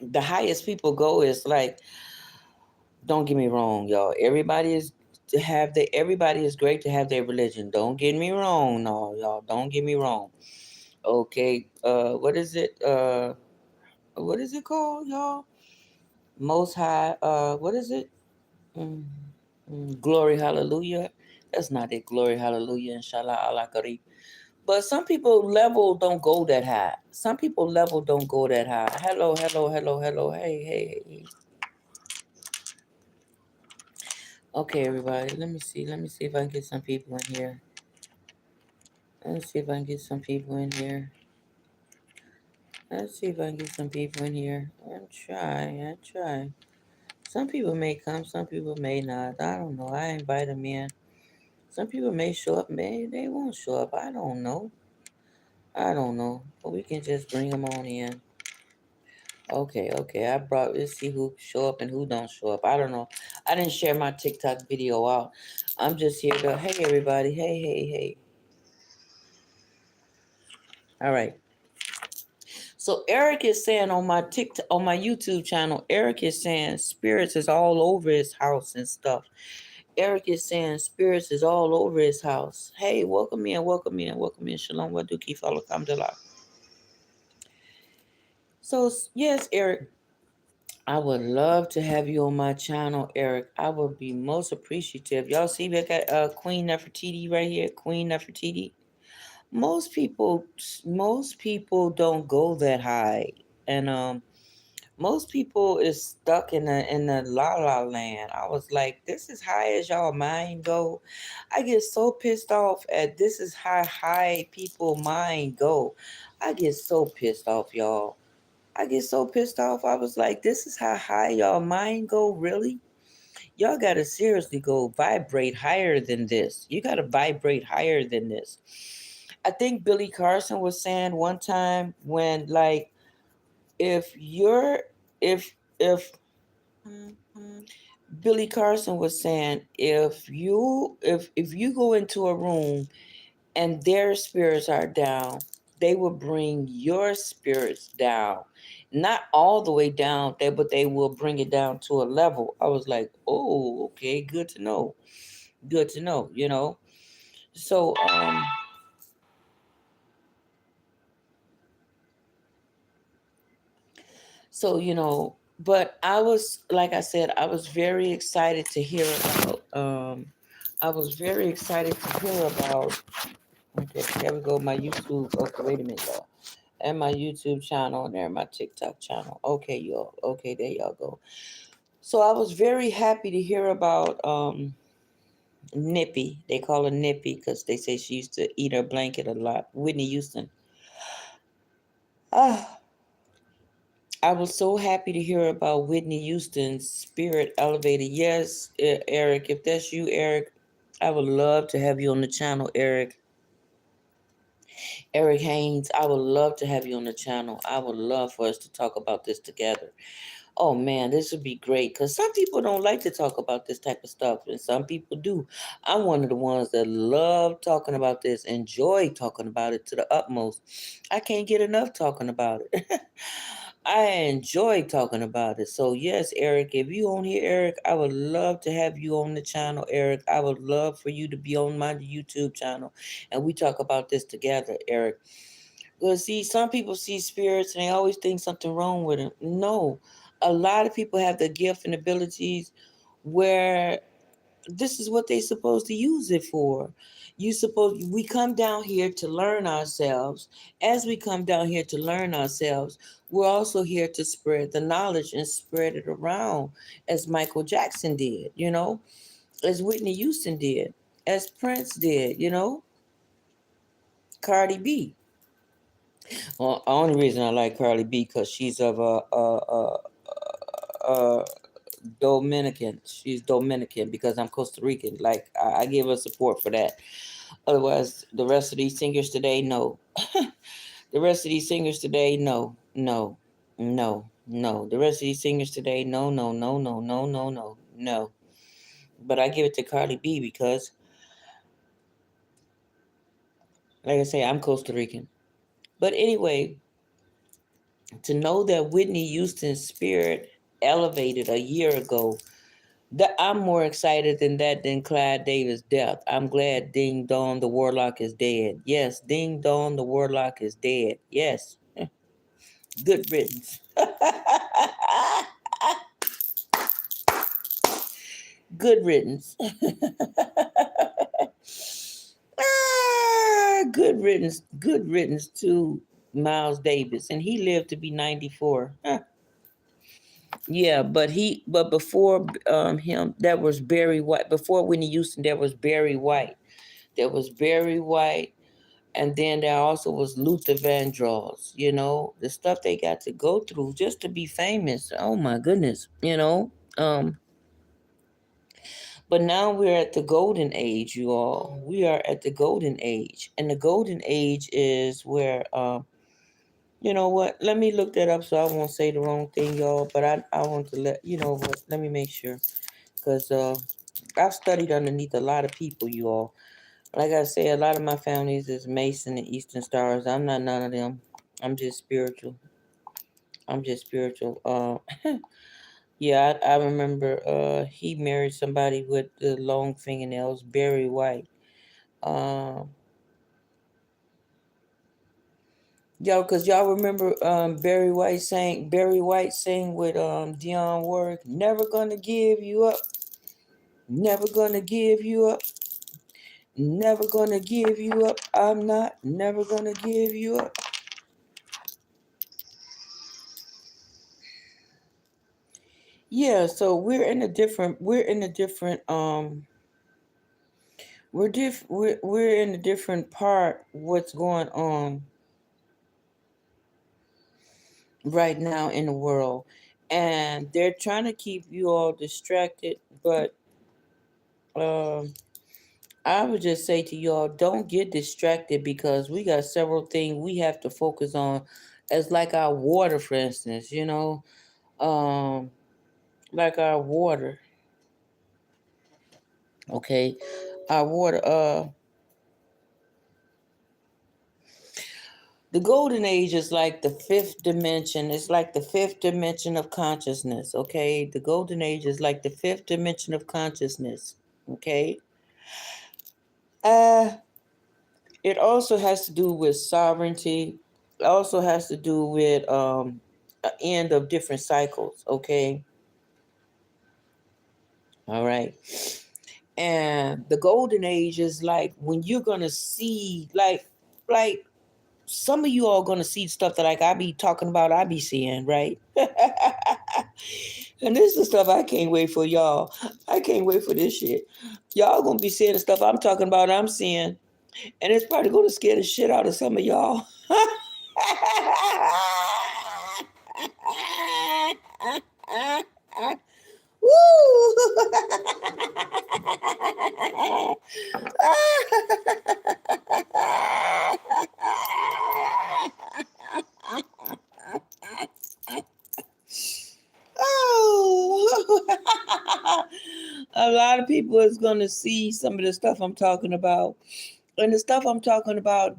the highest people go is like, don't get me wrong, y'all. Everybody is great to have their religion. Don't get me wrong, no, y'all. Don't get me wrong. Okay. What is it? What is it called, y'all? Most High. What is it? Mm, glory, hallelujah. That's not it. Glory, hallelujah. Inshallah, Allah Kareem. But some people level don't go that high. Some people level don't go that high. Hello, hello, hello, hello. Hey, hey, hey. Okay, everybody. Let me see. Let me see if I can get some people in here. Let's see if I can get some people in here. Let's see if I can get some people in here. I'm trying. I try. Some people may come. Some people may not. I don't know. I invite them in. Some people may show up. Maybe they won't show up. I don't know. I don't know. But we can just bring them on in. Okay, okay. Let's see who show up and who don't show up. I don't know. I didn't share my TikTok video out. I'm just here to, hey everybody. Hey, hey, hey. All right. So Eric is saying on my YouTube channel, Eric is saying spirits is all over his house and stuff. Eric is saying spirits is all over his house. Hey, welcome in, welcome in, welcome in. Shalom, waduki, follow, alhamdulillah. So yes, Eric, I would love to have you on my channel, Eric. I would be most appreciative. Y'all see we got Queen Nefertiti right here, Queen Nefertiti. Most people don't go that high, and most people is stuck in the la la land. I was like, this is high as y'all mind go. I get so pissed off at this is how high people mind go. I get so pissed off, y'all. I get so pissed off. I was like, this is how high y'all mind go, really? Y'all gotta seriously go vibrate higher than this. You gotta vibrate higher than this. I think Billy Carson was saying one time when like if you're if Billy Carson was saying if you go into a room and their spirits are down, they will bring your spirits down. Not all the way down there, but they will bring it down to a level. I was like, oh, okay, good to know. Good to know. So but I was like I said, I was very excited to hear about I was very excited to hear about okay, there we go, my YouTube. Okay, wait a minute, y'all. And my YouTube channel and there, my TikTok channel. Okay, y'all. Okay, there y'all go. So I was very happy to hear about Nippy. They call her Nippy because they say she used to eat her blanket a lot. Whitney Houston. Ah, I was so happy to hear about Whitney Houston's spirit elevated. Yes, Eric, if that's you, Eric, I would love to have you on the channel, Eric. Eric Haynes, I would love to have you on the channel. I would love for us to talk about this together. Oh man, this would be great because some people don't like to talk about this type of stuff, and some people do. I'm one of the ones that love talking about this, enjoy talking about it to the utmost. I can't get enough talking about it. I enjoy talking about it. So yes, Eric, if you on here, Eric, I would love to have you on the channel, Eric. I would love for you to be on my YouTube channel, and we talk about this together, Eric. Well, see, some people see spirits and they always think something wrong with them. No, a lot of people have the gift and abilities where this is what they supposed to use it for. We come down here to learn ourselves. As we come down here to learn ourselves, we're also here to spread the knowledge and spread it around, as Michael Jackson did, as Whitney Houston did, as Prince did, Cardi B. Well, only reason I like Cardi B because she's of a Dominican. She's Dominican because I'm Costa Rican. Like I give her support for that. Otherwise, the rest of these singers today, no. The rest of these singers today, no, no, no, no. The rest of these singers today, no, no, no, no, no, no, no, no. But I give it to Cardi B because, like I say, I'm Costa Rican. But anyway, to know that Whitney Houston's spirit elevated a year ago, that I'm more excited than that than Clyde Davis' death. I'm glad Ding Dong the Warlock is dead. Yes, Ding Dong the Warlock is dead. Yes. Good riddance. Good riddance. Good riddance. Good riddance to Miles Davis. And he lived to be 94. Huh. Yeah, but before him, that was Barry White. Before Whitney Houston, there was Barry White. There was Barry White, and then there also was Luther Vandross. The stuff they got to go through just to be famous. Oh my goodness, But now we're at the golden age, you all. We are at the golden age, and the golden age is where, you know what? Let me look that up so I won't say the wrong thing, y'all. But I want to let you know what. Let me make sure, because I've studied underneath a lot of people, you all. Like I say, a lot of my families is Mason and Eastern Stars. I'm not none of them. I'm just spiritual. I'm just spiritual. Yeah, I remember he married somebody with the long fingernails, Barry White. Um, cause y'all remember Barry White sang with Dionne Warwick, never gonna give you up, never gonna give you up, never gonna give you up. I'm not never gonna give you up. Yeah, so we're in a different part what's going on right now in the world, and they're trying to keep you all distracted, but um I would just say to y'all, don't get distracted because we got several things we have to focus on, as like our water, for instance, um like our water. Okay, our water. The golden age is like the fifth dimension. It's like the fifth dimension of consciousness. Okay, the golden age is like the fifth dimension of consciousness. Okay, uh, it also has to do with sovereignty. It also has to do with an end of different cycles. Okay, all right. And the golden age is like when you're gonna see, like some of you all gonna see stuff that like I be talking about, I be seeing, right? And this is the stuff I can't wait for, y'all. I can't wait for this shit. Y'all gonna be seeing the stuff I'm talking about, I'm seeing. And it's probably gonna scare the shit out of some of y'all. Woo! Oh, a lot of people is gonna see some of the stuff I'm talking about, and the stuff I'm talking about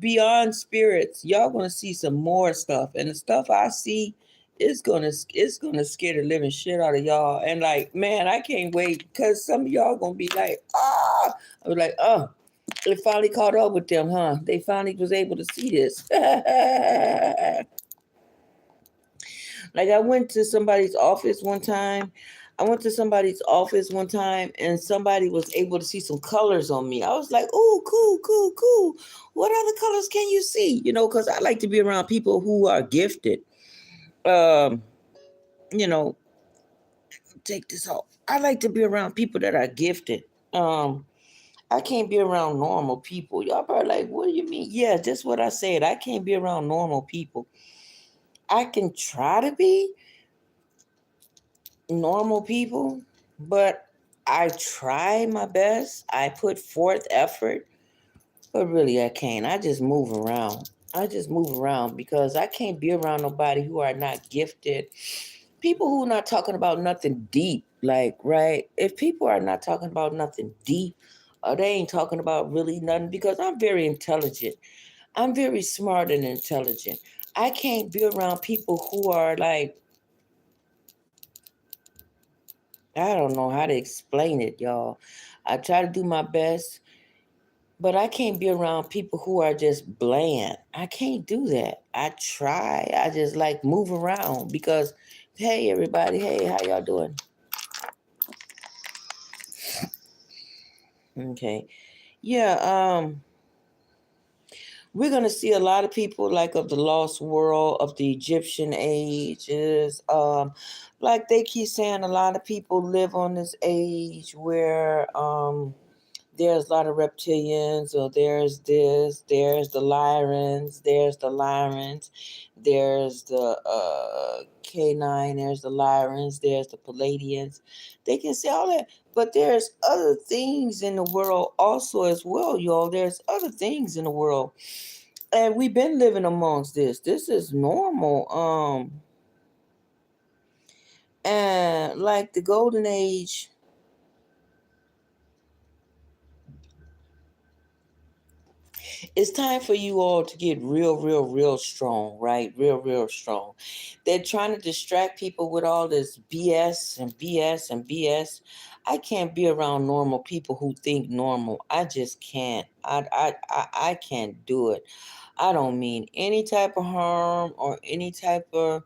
beyond spirits. Y'all gonna see some more stuff, and the stuff I see it's gonna scare the living shit out of y'all. And like, man, I can't wait because some of y'all gonna be like, ah, I was like, oh. It finally caught up with them, huh? They finally was able to see this. Like I went to somebody's office one time. I went to somebody's office one time and somebody was able to see some colors on me. I was like, "Oh, cool, cool, cool. What other colors can you see?" Cuz I like to be around people who are gifted. Um, you know, take this off. I like to be around people that are gifted. Um, I can't be around normal people. Y'all probably like, "What do you mean?" Yeah, just what I said. I can't be around normal people. I can try to be normal people, but I try my best. I put forth effort, but really I can't. I just move around. I just move around because I can't be around nobody who are not gifted. People who are not talking about nothing deep, like, right? If people are not talking about nothing deep, or they ain't talking about really nothing, because I'm very intelligent. I'm very smart and intelligent. I can't be around people who are like, I don't know how to explain it, y'all. I try to do my best, but I can't be around people who are just bland. I can't do that. I try. I just like move around because, hey, everybody, hey, how y'all doing? Okay. Yeah, we're gonna see a lot of people like of the lost world of the Egyptian ages. Like they keep saying, a lot of people live on this age where there's a lot of reptilians, or there's the Lyrans, there's the K9, there's the Lyrans, there's the Palladians. They can say all that, but there's other things in the world also as well, y'all. There's other things in the world, and we've been living amongst this. This is normal. And like the golden age, it's time for you all to get real, real, real strong, right? Real, real strong. They're trying to distract people with all this BS and BS and BS. I can't be around normal people who think normal. I just can't. I can't do it. I don't mean any type of harm or any type of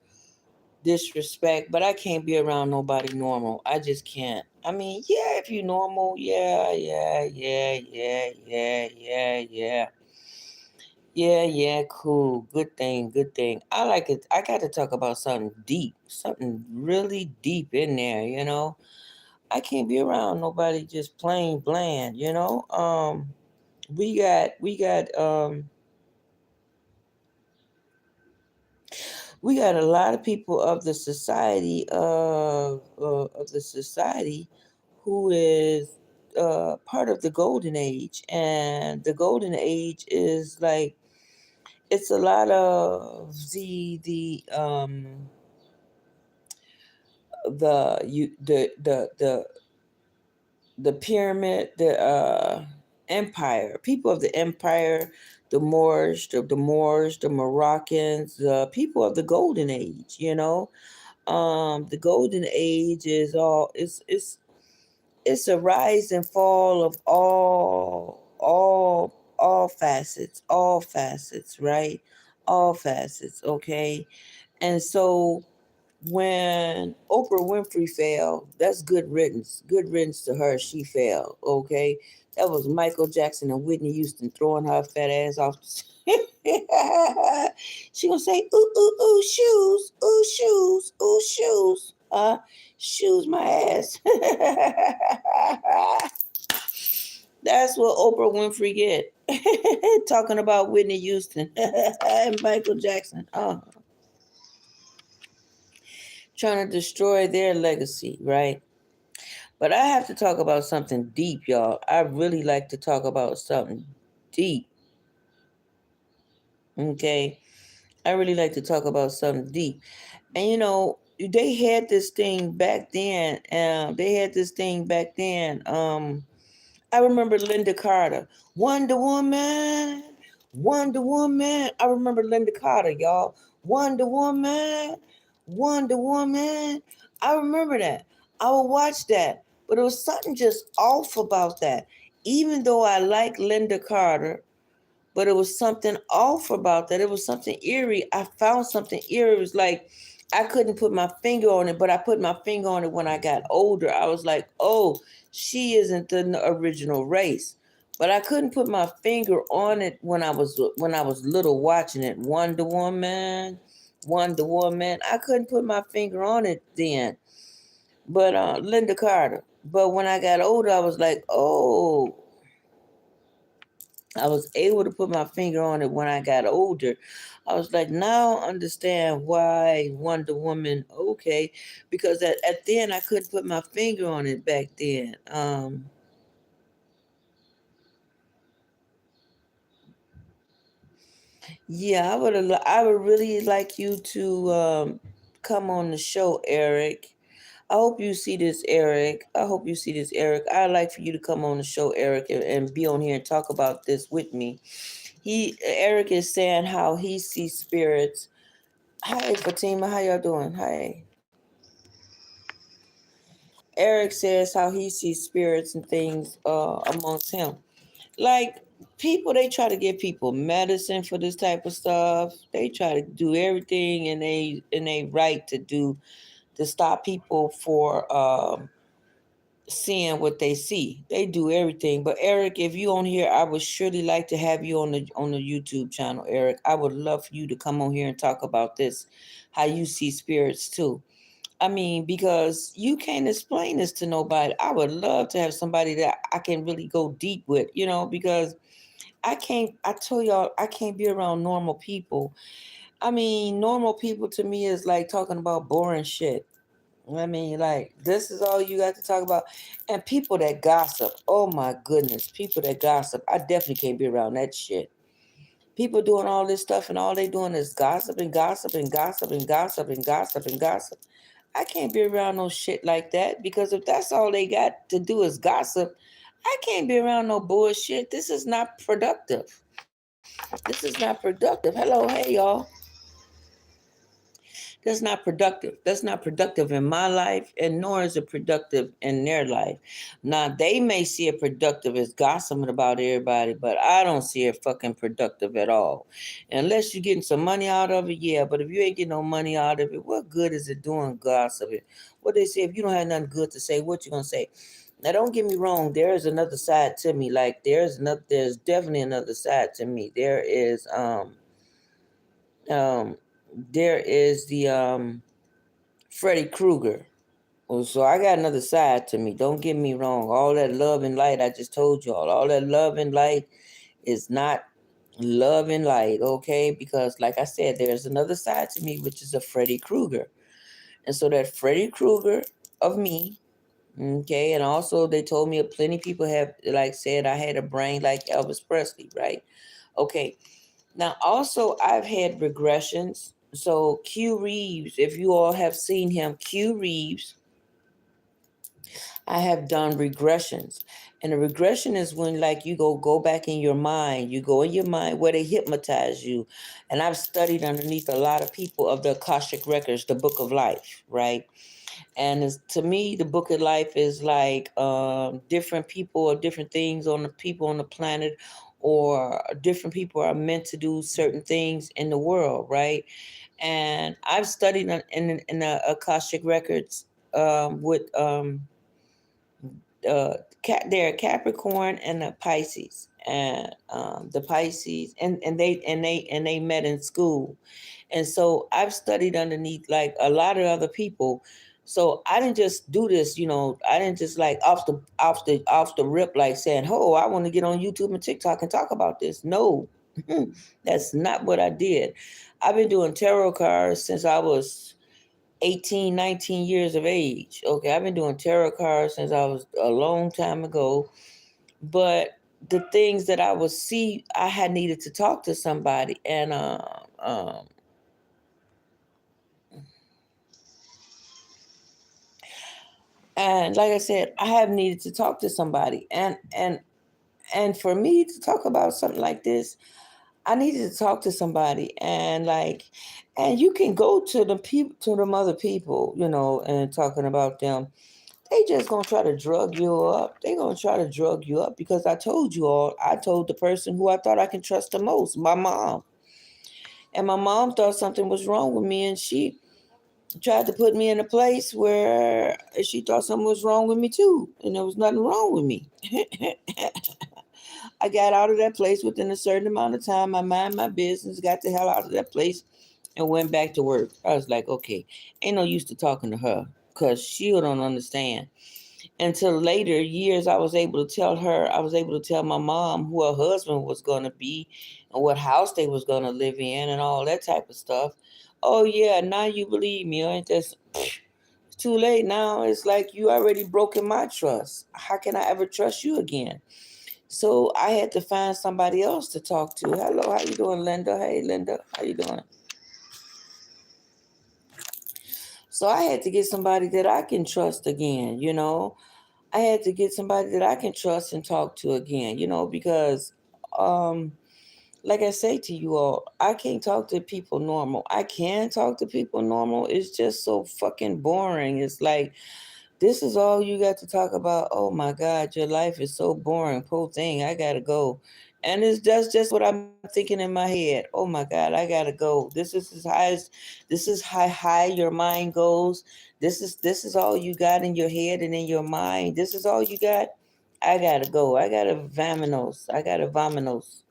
disrespect, but I can't be around nobody normal. I just can't. I mean, yeah, if you normal, yeah, yeah, yeah, yeah, yeah, yeah, yeah. Yeah, yeah, cool. Good thing, good thing. I like it. I got to talk about something deep, something really deep in there. I can't be around nobody just plain bland. We got a lot of people of the society who is part of the golden age, and the golden age is like, it's a lot of the you the pyramid, the empire, people of the empire, the Moroccans, the people of the golden age. The golden age is all it's a rise and fall of all facets, right? All facets, okay? And so when Oprah Winfrey fell, that's good riddance. Good riddance to her. She fell, okay? That was Michael Jackson and Whitney Houston throwing her fat ass off. She gonna say, ooh, ooh, ooh, shoes, ooh, shoes, ooh, shoes. Shoes my ass. That's what Oprah Winfrey get. Talking about Whitney Houston and Michael Jackson. Oh, trying to destroy their legacy, right? But I have to talk about something deep, y'all. I really like to talk about something deep. Okay. I really like to talk about something deep. And they had this thing back then. They had this thing back then. I remember Linda Carter, Wonder Woman, Wonder Woman. I remember Linda Carter, y'all, Wonder Woman, Wonder Woman. I remember that. I would watch that, but it was something just off about that. Even though I like Linda Carter, but it was something off about that. It was something eerie. I found something eerie. It was like I couldn't put my finger on it, but I put my finger on it when I got older. I was like, oh, she isn't the original race. But I couldn't put my finger on it when I was little watching it. Wonder Woman, Wonder Woman. I couldn't put my finger on it then. But Linda Carter. But when I got older, I was like, oh, I was able to put my finger on it when I got older. I was like, now I understand why Wonder Woman, okay, because at then I couldn't put my finger on it back then. Yeah, I would really like you to come on the show, Eric. I hope you see this, Eric. I hope you see this, Eric. I'd like for you to come on the show, Eric, and be on here and talk about this with me. Eric is saying how he sees spirits. Hi, Fatima. How y'all doing? Hi. Eric says how he sees spirits and things amongst him. Like people, they try to give people medicine for this type of stuff. They try to do everything and they right to do to stop people for seeing what they see. They do everything. But Eric, if you on here, I would surely like to have you on the YouTube channel, Eric. I would love for you to come on here and talk about this, how you see spirits too. I mean, because you can't explain this to nobody. I would love to have somebody that I can really go deep with, because I told y'all, I can't be around normal people. I mean, normal people to me is like talking about boring shit. I mean, like, this is all you got to talk about. And people that gossip. Oh my goodness. People that gossip. I definitely can't be around that shit. People doing all this stuff and all they doing is gossip and gossip and gossip and gossip and gossip and gossip. I can't be around no shit like that because if that's all they got to do is gossip, I can't be around no bullshit. This is not productive. This is not productive. Hello, hey y'all. That's not productive. That's not productive in my life, and nor is it productive in their life. Now, they may see it productive as gossiping about everybody, but I don't see it fucking productive at all. Unless you're getting some money out of it, yeah, but if you ain't getting no money out of it, what good is it doing gossiping? What they say, if you don't have nothing good to say, what you gonna say? Now, don't get me wrong. There is another side to me. Like there's definitely another side to me. Um, there is the Freddy Krueger. Well, so I got another side to me. Don't get me wrong. All that love and light I just told y'all, all that love and light is not love and light, okay? Because like I said, there's another side to me, which is a Freddy Krueger. And so that Freddy Krueger of me, okay, and also they told me plenty of people have like said I had a brain like Elvis Presley, right? Okay. Now, also, I've had regressions. So, Q Reeves, if you all have seen him, Q Reeves, I have done regressions. And a regression is when, like, you go back in your mind. You go in your mind where they hypnotize you. And I've studied underneath a lot of people of the Akashic Records, the Book of Life, right? And to me, the Book of Life is like different people or different things on the people on the planet, or different people are meant to do certain things in the world, right? And I've studied in the Akashic Records with they're Capricorn and the Pisces, and the Pisces, and they met in school, and so I've studied underneath like a lot of other people. So I didn't just do this, I didn't just like off the rip like saying, "Oh, I want to get on YouTube and TikTok and talk about this." No, that's not what I did. I've been doing tarot cards since I was 18, 19 years of age. Okay, I've been doing tarot cards since I was a long time ago. But the things that I would see, I had needed to talk to somebody, um, and like I said, I have needed to talk to somebody, and for me to talk about something like this, I needed to talk to somebody, and you can go to the people, to them other people, and talking about them. They just gonna try to drug you up. They gonna try to drug you up because I told you all. I told the person who I thought I can trust the most, my mom, and my mom thought something was wrong with me, and she tried to put me in a place where she thought something was wrong with me too, and there was nothing wrong with me. I got out of that place within a certain amount of time. I mind my business, got the hell out of that place, and went back to work. I was like, okay, ain't no use to talking to her because she don't understand. Until later years, I was able to tell my mom who her husband was going to be and what house they was going to live in and all that type of stuff. Oh yeah, now you believe me. Ain't this it's too late now? It's like you already broken my trust. How can I ever trust you again? So I had to find somebody else to talk to. Hello, how you doing, Linda? Hey, Linda, how you doing? So I had to get somebody that I can trust again. I had to get somebody that I can trust and talk to again, because um like I say to you all, I can't talk to people normal. I can talk to people normal. It's just so fucking boring. It's like this is all you got to talk about. Oh my God, your life is so boring. Poor thing, I gotta go. And that's just what I'm thinking in my head. Oh my God, I gotta go. This is how high your mind goes. This is all you got in your head and in your mind. This is all you got. I gotta go. I gotta vaminos. I gotta vominos.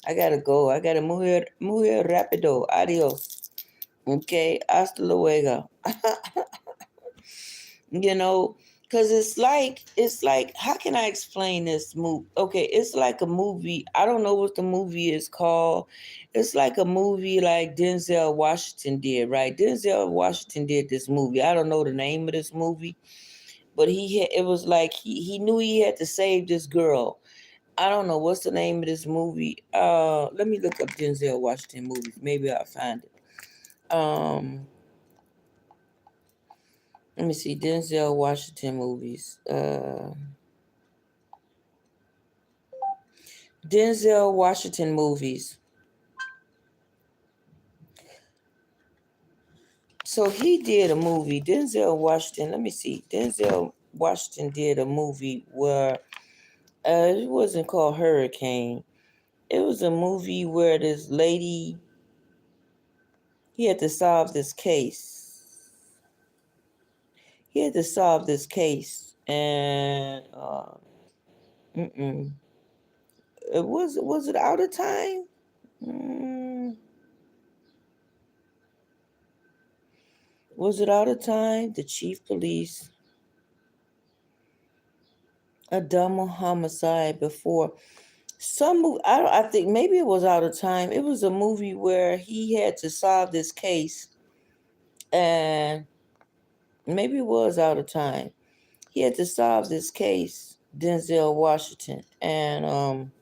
I gotta go. I gotta muy rapido. Adios. Okay, hasta luego. you know because it's like how can I explain this movie? Okay, it's like a movie. I don't know what the movie is called. It's like a movie like Denzel Washington did, right? Denzel Washington did this movie. I don't know the name of this movie, but it was like he knew he had to save this girl. I don't know what's the name of this movie. Let me look up Denzel Washington movies. Maybe I'll find it. Let me see Denzel Washington movies. Denzel Washington movies. So he did a movie. Denzel Washington. Let me see. Denzel Washington did a movie where it wasn't called Hurricane. It was a movie where this lady he had to solve this case. He had to solve this case, and mm-mm. Was it Out of Time? Mm, was it Out of Time? The chief police, a double homicide before some movie. I think maybe it was Out of Time. It was a movie where he had to solve this case, and maybe it was Out of Time. He had to solve this case, Denzel Washington, and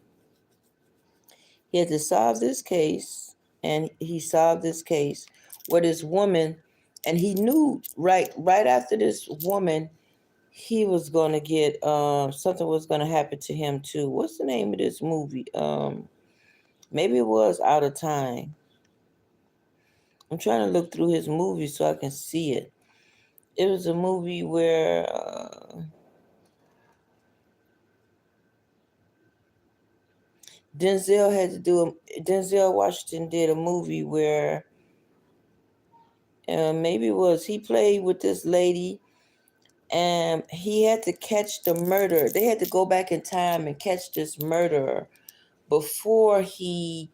he had to solve this case, and he solved this case where this woman, and he knew right after this woman, he was gonna get something was gonna happen to him too. What's the name of this movie? Maybe it was Out of Time. I'm trying to look through his movies so I can see it. It was a movie where Denzel had to do a Denzel Washington did a movie where maybe it was he played with this lady and he had to catch the murderer. They had to go back in time and catch this murderer before he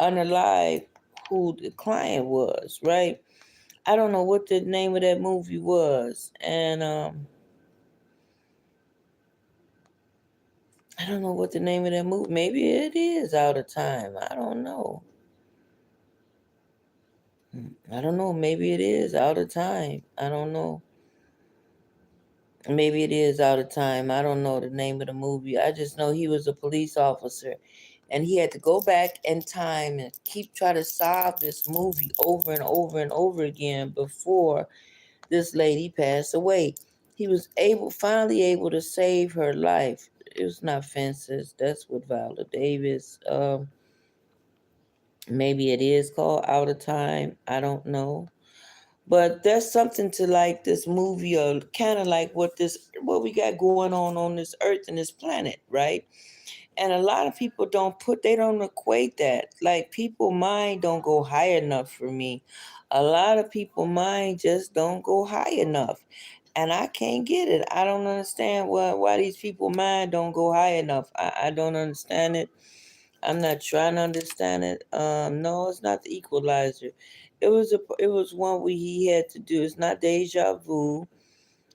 unalived who the client was, right? I don't know what the name of that movie was, and I don't know what the name of that movie. Maybe it is Out of Time. I don't know. I don't know. Maybe it is Out of Time. I don't know. Maybe it is Out of Time. I don't know the name of the movie. I just know he was a police officer, and he had to go back in time and keep trying to solve this movie over and over and over again before this lady passed away. He was finally able to save her life. It was not Fences. That's with Viola Davis. Maybe it is called Out of Time. I don't know. But there's something to like this movie, or kind of like what we got going on this earth and this planet, right? And a lot of people they don't equate that. Like, people mind don't go high enough for me. A lot of people mind just don't go high enough. And I can't get it. I don't understand why these people mind don't go high enough. I don't understand it. I'm not trying to understand it. No, it's not the Equalizer. It was one where he had to do. It's not Deja Vu.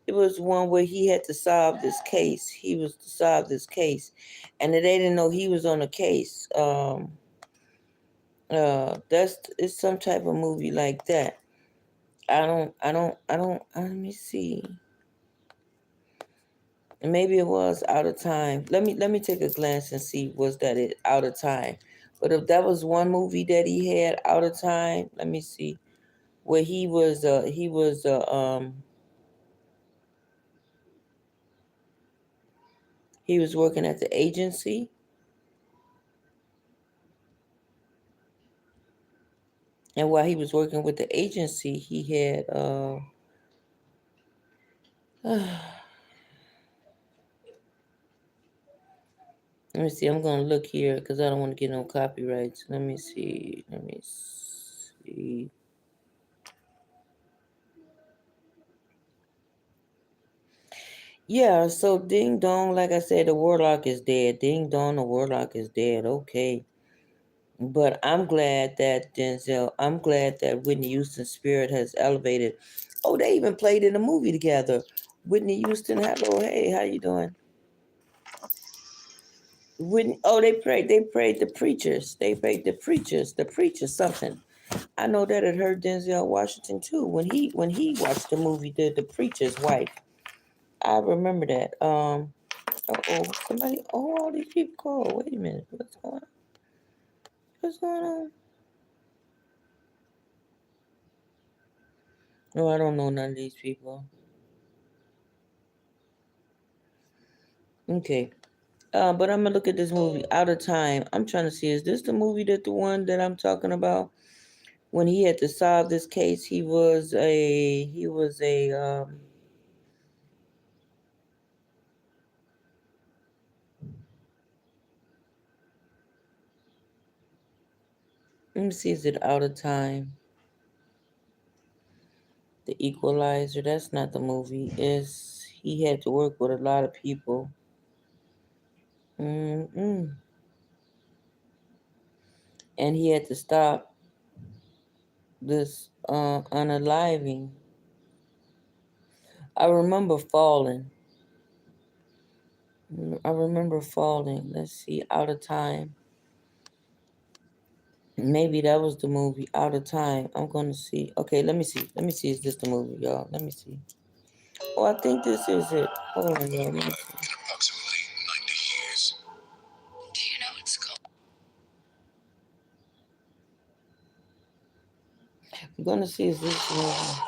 It was one where he had to solve this case. He was to solve this case, and they didn't know he was on a case. That's it's some type of movie like that. Let me see. Maybe it was Out of Time. Let me take a glance and see was that it Out of Time. But if that was one movie that he had Out of Time, let me see where he was working at the agency, and while he was working with the agency, he had let me see. I'm gonna look here because I don't want to get no copyrights. Let me see. Let me see. Yeah. So Ding Dong, like I said, the Warlock is dead. Ding Dong, the Warlock is dead. Okay. But I'm glad that I'm glad that Whitney Houston's spirit has elevated. Oh, they even played in a movie together. Whitney Houston, hello, hey, how you doing? Whitney, oh, they prayed the preachers. They prayed the preachers something. I know that it hurt Denzel Washington too when he watched the movie the preacher's wife. I remember that. Somebody, all these people called. Wait a minute, what's going on? What's going on? No, I don't know none of these people. Okay. But I'm gonna look at this movie Out of Time. I'm trying to see, is this the movie that the one that I'm talking about? When he had to solve this case, let me see, is it Out of Time? The Equalizer, that's not the movie. Is he had to work with a lot of people. Mm-mm. And he had to stop this unaliving. I remember falling. I remember falling. Let's see, Out of Time. Maybe that was the movie Out of Time. I'm gonna see. Okay, let me see. Let me see. Is this the movie, y'all? Let me see. Oh, I think this is it. Hold on, y'all. Let me see. In approximately 90 years. Do you know what's called? I'm gonna see, is this the movie?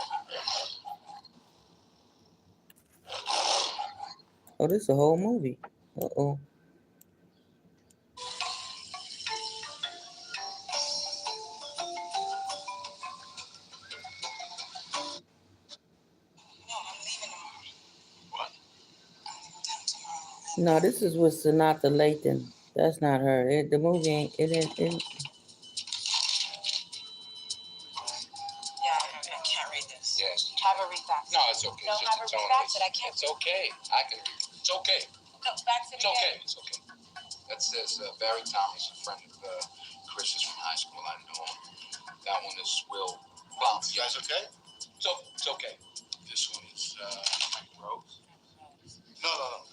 Oh, this is a whole movie. Uh-oh. What? No, this is with Sonata Lathan. That's not her. The movie ain't it. Yeah, I can't read this. Yes. Have her read that. No, it's okay. No, have her read back it. I can't. It's okay. I can read it. It's okay. No, back it. It's okay. It's okay. That says Barry Thomas, a friend of Chris's from high school. I know him. That one is Will Blount. You guys okay? It's okay. This one is Rose. No.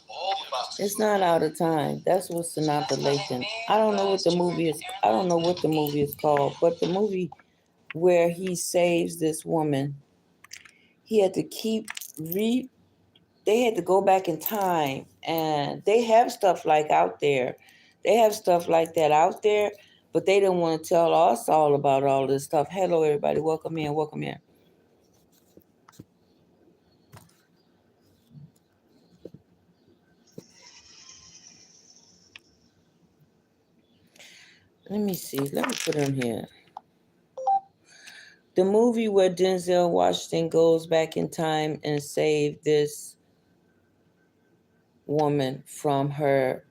All the boxes. It's not out of time. That's what Sonata Lathan. I don't know what the movie is. I don't know what the movie is called, but the movie where he saves this woman, he had to keep re. They had to go back in time, and they have stuff like out there. They have stuff like that out there, but they don't want to tell us all about all this stuff. Hello, everybody. Welcome in. Welcome in. Let me see. Let me put on here. The movie where Denzel Washington goes back in time and save this woman from her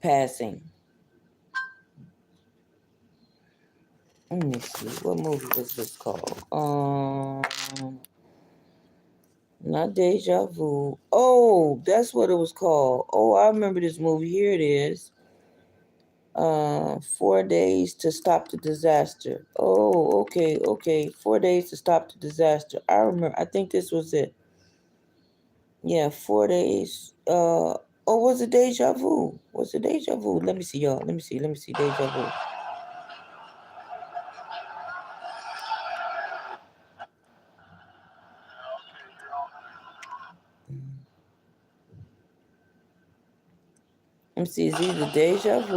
passing. Let me see. What movie was this called? Not Deja Vu. Oh, that's what it was called. Oh, I remember this movie. Here it is. 4 days to stop the disaster. Oh, okay. 4 days to stop the disaster. I remember. I think this was it. Yeah, 4 days. Was it Deja Vu? Was it Deja Vu? Let me see, y'all. Let me see. Deja Vu. Let me see. It's either Deja Vu. I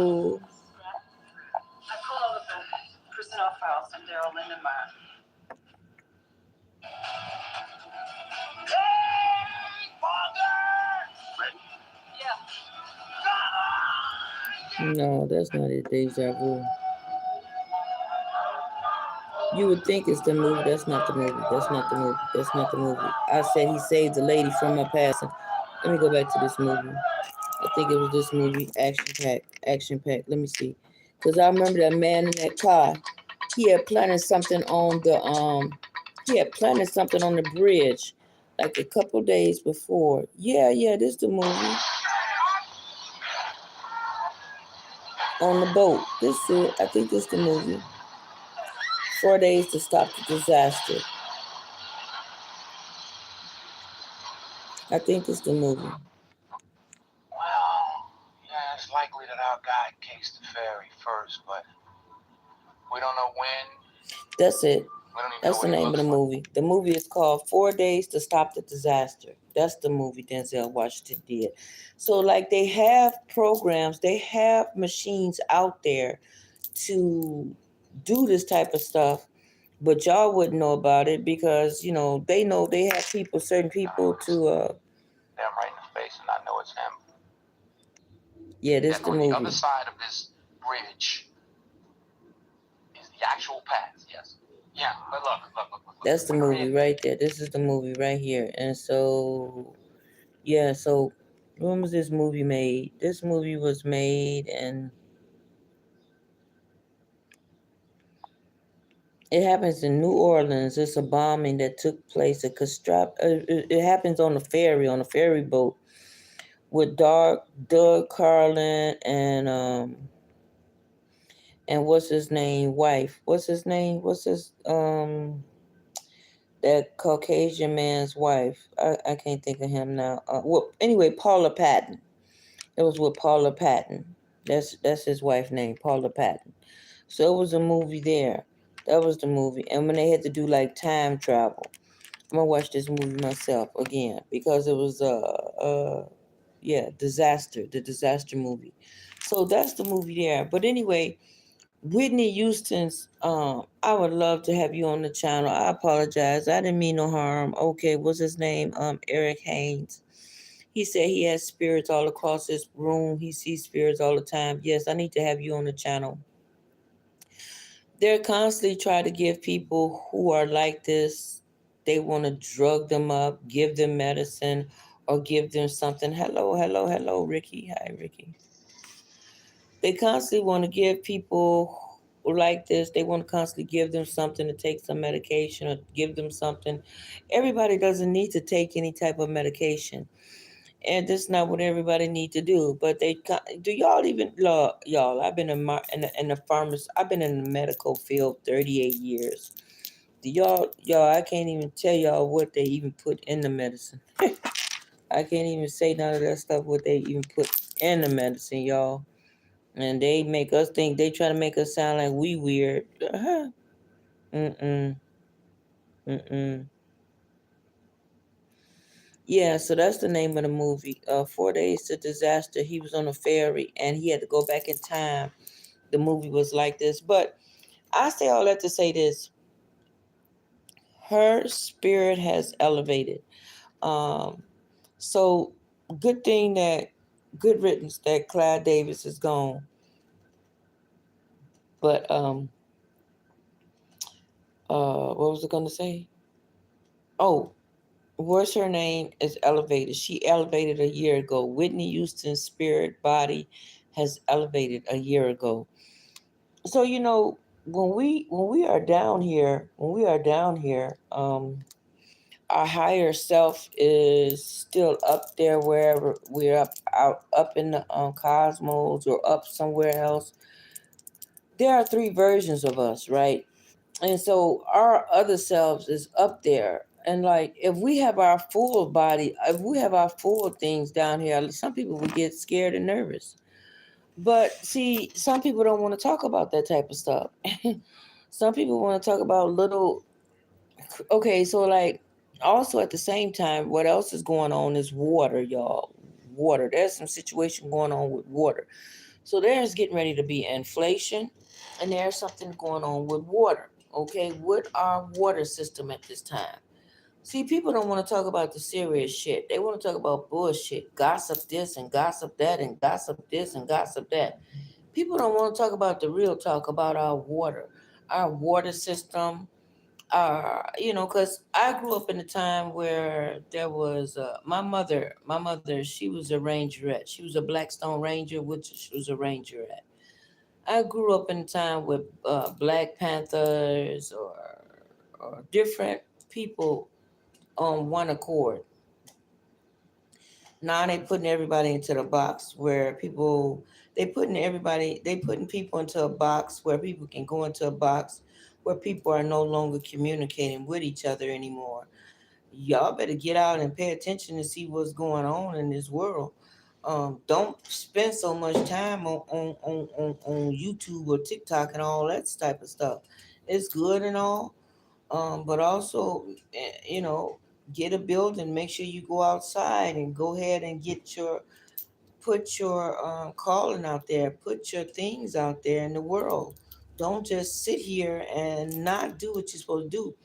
pulled all of the personnel files from Daryl Lindenmeyer. No, that's not it. Deja Vu. You would think it's the movie. That's not the movie. That's not the movie. That's not the movie. I said he saved the lady from her passing. Let me go back to this movie. I think it was this movie, Action Pack. Let me see, because I remember that man in that car. He had planted something on the bridge, like a couple days before. Yeah, this is the movie. On the boat. This is it. I think this is the movie. 4 days to stop the disaster. I think this is the movie. Well, yeah, it's likely that our guy cased the ferry first, but we don't know when. That's it. That's the name of the movie. The movie is called 4 Days to Stop the Disaster. That's the movie Denzel Washington did. So, like, they have programs, they have machines out there to do this type of stuff, but y'all wouldn't know about it because, they know they have certain people to... Damn right in the face, and I know it's him. Yeah, this is the movie. On the other side of this bridge is the actual path, yes. Yeah, but look. That's the movie right there. This is the movie right here. And so, yeah, so when was this movie made? This movie was made and it happens in New Orleans. It's a bombing that took place at it happens on a ferry boat with Doug Carlin and what's his name? Wife. What's his name? That Caucasian man's wife. I can't think of him now. Anyway, Paula Patton. It was with Paula Patton. That's his wife's name, Paula Patton. So it was a movie there. That was the movie. And when they had to do like time travel, I'm gonna watch this movie myself again because it was the disaster movie. So that's the movie there. But anyway, Whitney Houston's, I would love to have you on the channel. I apologize. I didn't mean no harm. Okay, what's his name? Eric Haynes. He said he has spirits all across his room. He sees spirits all the time. Yes, I need to have you on the channel. They're constantly trying to give people who are like this, they want to drug them up, give them medicine, or give them something. Hello, Ricky. Hi, Ricky. They constantly want to give people like this, they want to constantly give them something to take some medication or give them something. Everybody doesn't need to take any type of medication. And that's not what everybody need to do. But do y'all even y'all? I've been in the pharmacy. I've been in the medical field 38 years. Y'all, I can't even tell y'all what they even put in the medicine. I can't even say none of that stuff what they even put in the medicine, y'all. And they make us think they try to make us sound like we weird. Uh-huh. Mm-mm. Mm-mm. Yeah, so that's the name of the movie. 4 Days to Disaster. He was on a ferry and he had to go back in time. The movie was like this. But I say all that to say this. Her spirit has elevated. Um, so good thing that good riddance that Clyde Davis is gone. But what was I gonna say? Oh, what's her name is elevated. She elevated a year ago. Whitney Houston's spirit body has elevated a year ago. So when we are down here, our higher self is still up there wherever we're up in the cosmos or up somewhere else. There are three versions of us, right? And so our other selves is up there. And like if we have our full body, if we have our full things down here, some people would get scared and nervous. But see, some people don't want to talk about that type of stuff. Some people want to talk about little. Okay, so like also at the same time, what else is going on is water, y'all. Water. There's some situation going on with water. So there's getting ready to be inflation, and there's something going on with water. Okay, with our water system at this time. See, people don't want to talk about the serious shit. They want to talk about bullshit, gossip this and gossip that, and gossip this and gossip that. People don't want to talk about the real talk about our water system. Because I grew up in a time where there was my mother, she was a rangerette. She was a Blackstone Ranger, which she was a rangerette. I grew up in a time with Black Panthers or different people on one accord. Now they putting everybody into the box where people they putting people into a box where people can go into a box where people are no longer communicating with each other anymore. Y'all better get out and pay attention to see what's going on in this world. Don't spend so much time on YouTube or TikTok and all that type of stuff. It's good and all, but also, get a building. Make sure you go outside and go ahead and put your calling out there. Put your things out there in the world. Don't just sit here and not do what you're supposed to do.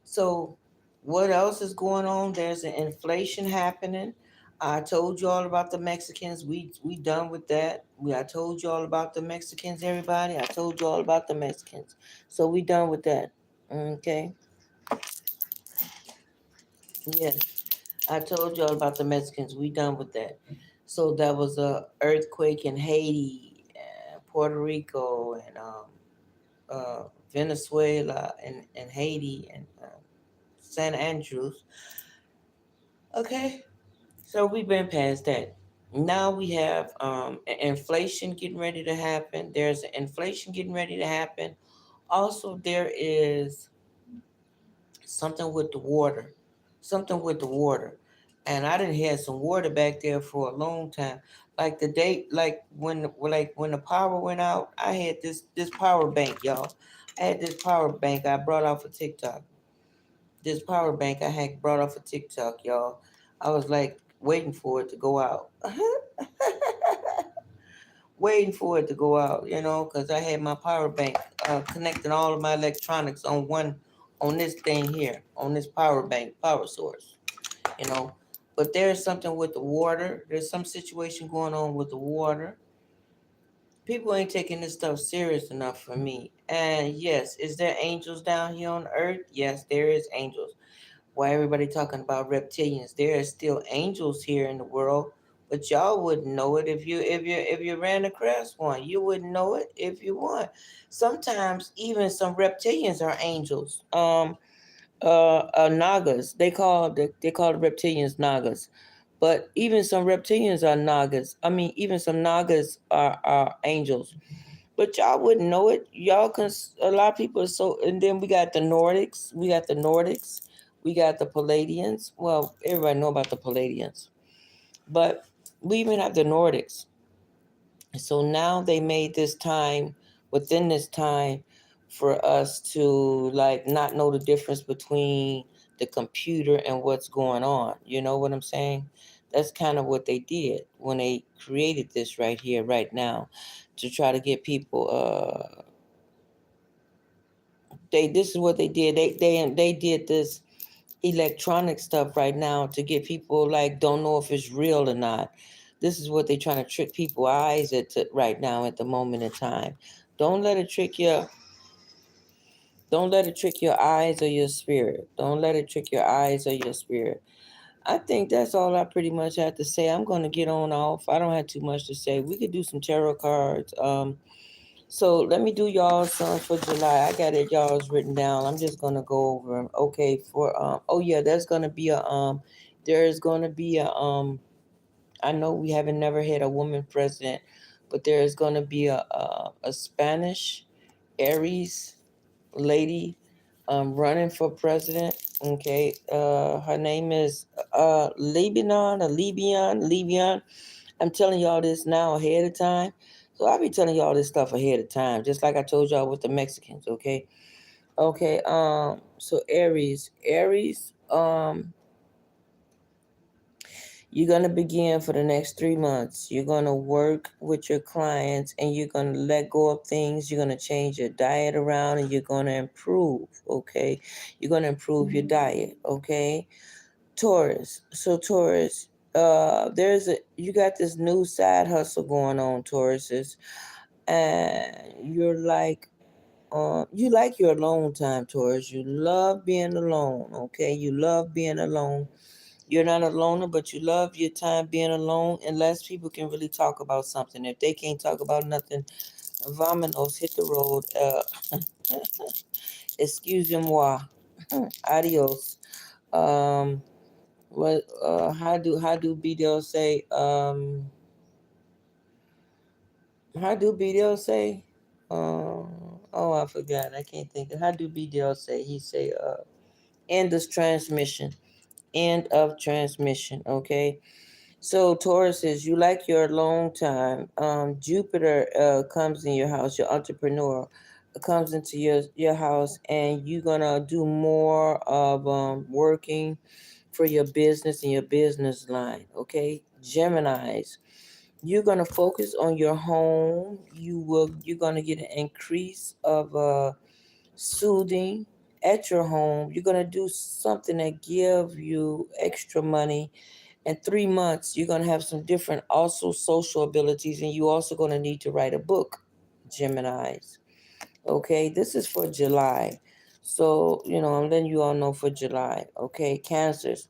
So, what else is going on? There's an inflation happening. I told you all about the Mexicans. We done with that. I told you all about the Mexicans, everybody. I told you all about the Mexicans. So we done with that. Okay. Yes. I told you all about the Mexicans. We done with that. So that was a earthquake in Haiti, and Puerto Rico, and Venezuela, and Haiti, and San Andrews. Okay. So we've been past that. Now we have inflation getting ready to happen. There's inflation getting ready to happen. Also, there is something with the water, something with the water. And I didn't have some water back there for a long time. Like the day, like when the power went out, I had this power bank, y'all. I had this power bank I brought off of TikTok. This power bank I had brought off of TikTok, y'all. I was like waiting for it to go out. Waiting for it to go out, because I had my power bank connecting all of my electronics on this thing here, on this power bank, power source, you know. But there's something with the water. There's some situation going on with the water. People ain't taking this stuff serious enough for me. And yes, is there angels down here on earth? Yes, there is angels. Why everybody talking about reptilians? There are still angels here in the world, but y'all wouldn't know it if you ran across one. You wouldn't know it if you won. Sometimes even some reptilians are angels. Nagas. They call the reptilians Nagas, but even some reptilians are Nagas. I mean, even some Nagas are angels. but y'all wouldn't know it. Y'all can. A lot of people are so. And then we got the Nordics. We got the Nordics. We got the Palladians. Well, everybody know about the Palladians, but we even have the Nordics. So now they made this time within this time for us to like not know the difference between the computer and what's going on. You know what I'm saying? That's kind of what they did when they created this right here, right now, to try to get people. They This is what they did. They did this electronic stuff right now to get people like don't know if it's real or not. This is what they're trying to trick people eyes right now at the moment in time. Don't let it trick your don't let it trick your eyes or your spirit. Don't let it trick your eyes or your spirit. I think that's all I pretty much have to say. I'm gonna get on off. I don't have too much to say. We could do some tarot cards. So let me do y'all's for July. I got it y'all's written down. I'm just gonna go over them. Okay, for oh yeah, there's gonna be I know we haven't never had a woman president, but there is gonna be a Spanish Aries lady running for president. Okay. Her name is Lebion. I'm telling y'all this now ahead of time. So I'll be telling y'all this stuff ahead of time, just like I told y'all with the Mexicans, okay? Okay, so Aries, you're gonna begin for the next 3 months. You're gonna work with your clients and you're gonna let go of things. You're gonna change your diet around and you're gonna improve, okay? You're gonna improve your diet, okay? Taurus. So Taurus, you got this new side hustle going on, Tauruses, and you like your alone time, Taurus. You love being alone, okay? You love being alone. You're not a loner, but you love your time being alone, unless people can really talk about something. If they can't talk about nothing, vamanos, hit the road. Excusez-moi. Adios. Um, what? How do BDL say? How do BDL say? Oh, I forgot. I can't think. How do BDL say? He say, end of transmission. End of transmission. Okay. So Taurus says you like your alone time. Jupiter comes in your house. Your entrepreneur comes into your house, and you're gonna do more of working for your business and your business line. Okay, Gemini's. You're gonna focus on your home. You're gonna get an increase of soothing at your home. You're gonna do something that give you extra money. In 3 months, you're gonna have some different also social abilities, and you also gonna need to write a book, Gemini's. Okay, this is for July. So, I'm letting you all know for July. Okay, Cancers.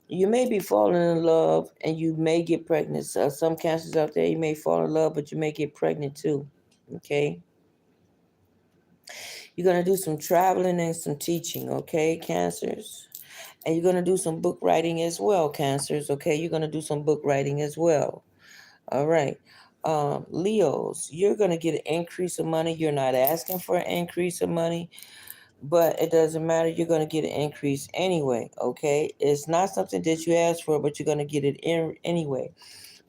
You may be falling in love and you may get pregnant. So some cancers out there, you may fall in love, but you may get pregnant too. Okay. You're going to do some traveling and some teaching. Okay, cancers. And you're going to do some book writing as well, cancers. Okay, you're going to do some book writing as well. All right. Leos, you're going to get an increase of money. You're not asking for an increase of money, but it doesn't matter. You're going to get an increase anyway. Okay. It's not something that you asked for, but you're going to get it anyway.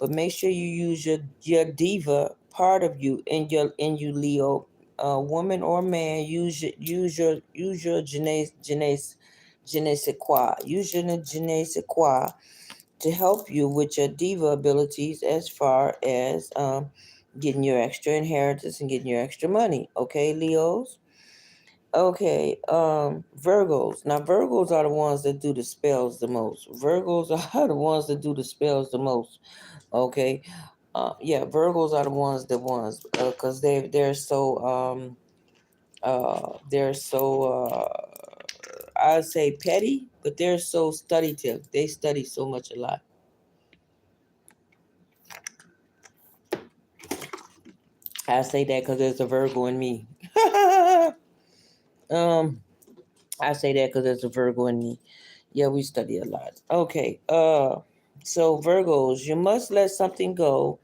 But make sure you use your diva part of you in you, Leo, woman or man. Use your je ne sais quoi. Use your je ne sais quoi to help you with your diva abilities as far as getting your extra inheritance and getting your extra money. Okay, Leos. Okay, Virgos. Now Virgos are the ones that do the spells the most. Virgos are the ones that do the spells the most. Okay, yeah, Virgos are the ones because they're so I'd say petty, but they're so studytive. They study so much a lot. I say that because there's a Virgo in me. um, I say that because there's a Virgo in me. Yeah, we study a lot. Okay. So Virgos, you must let something go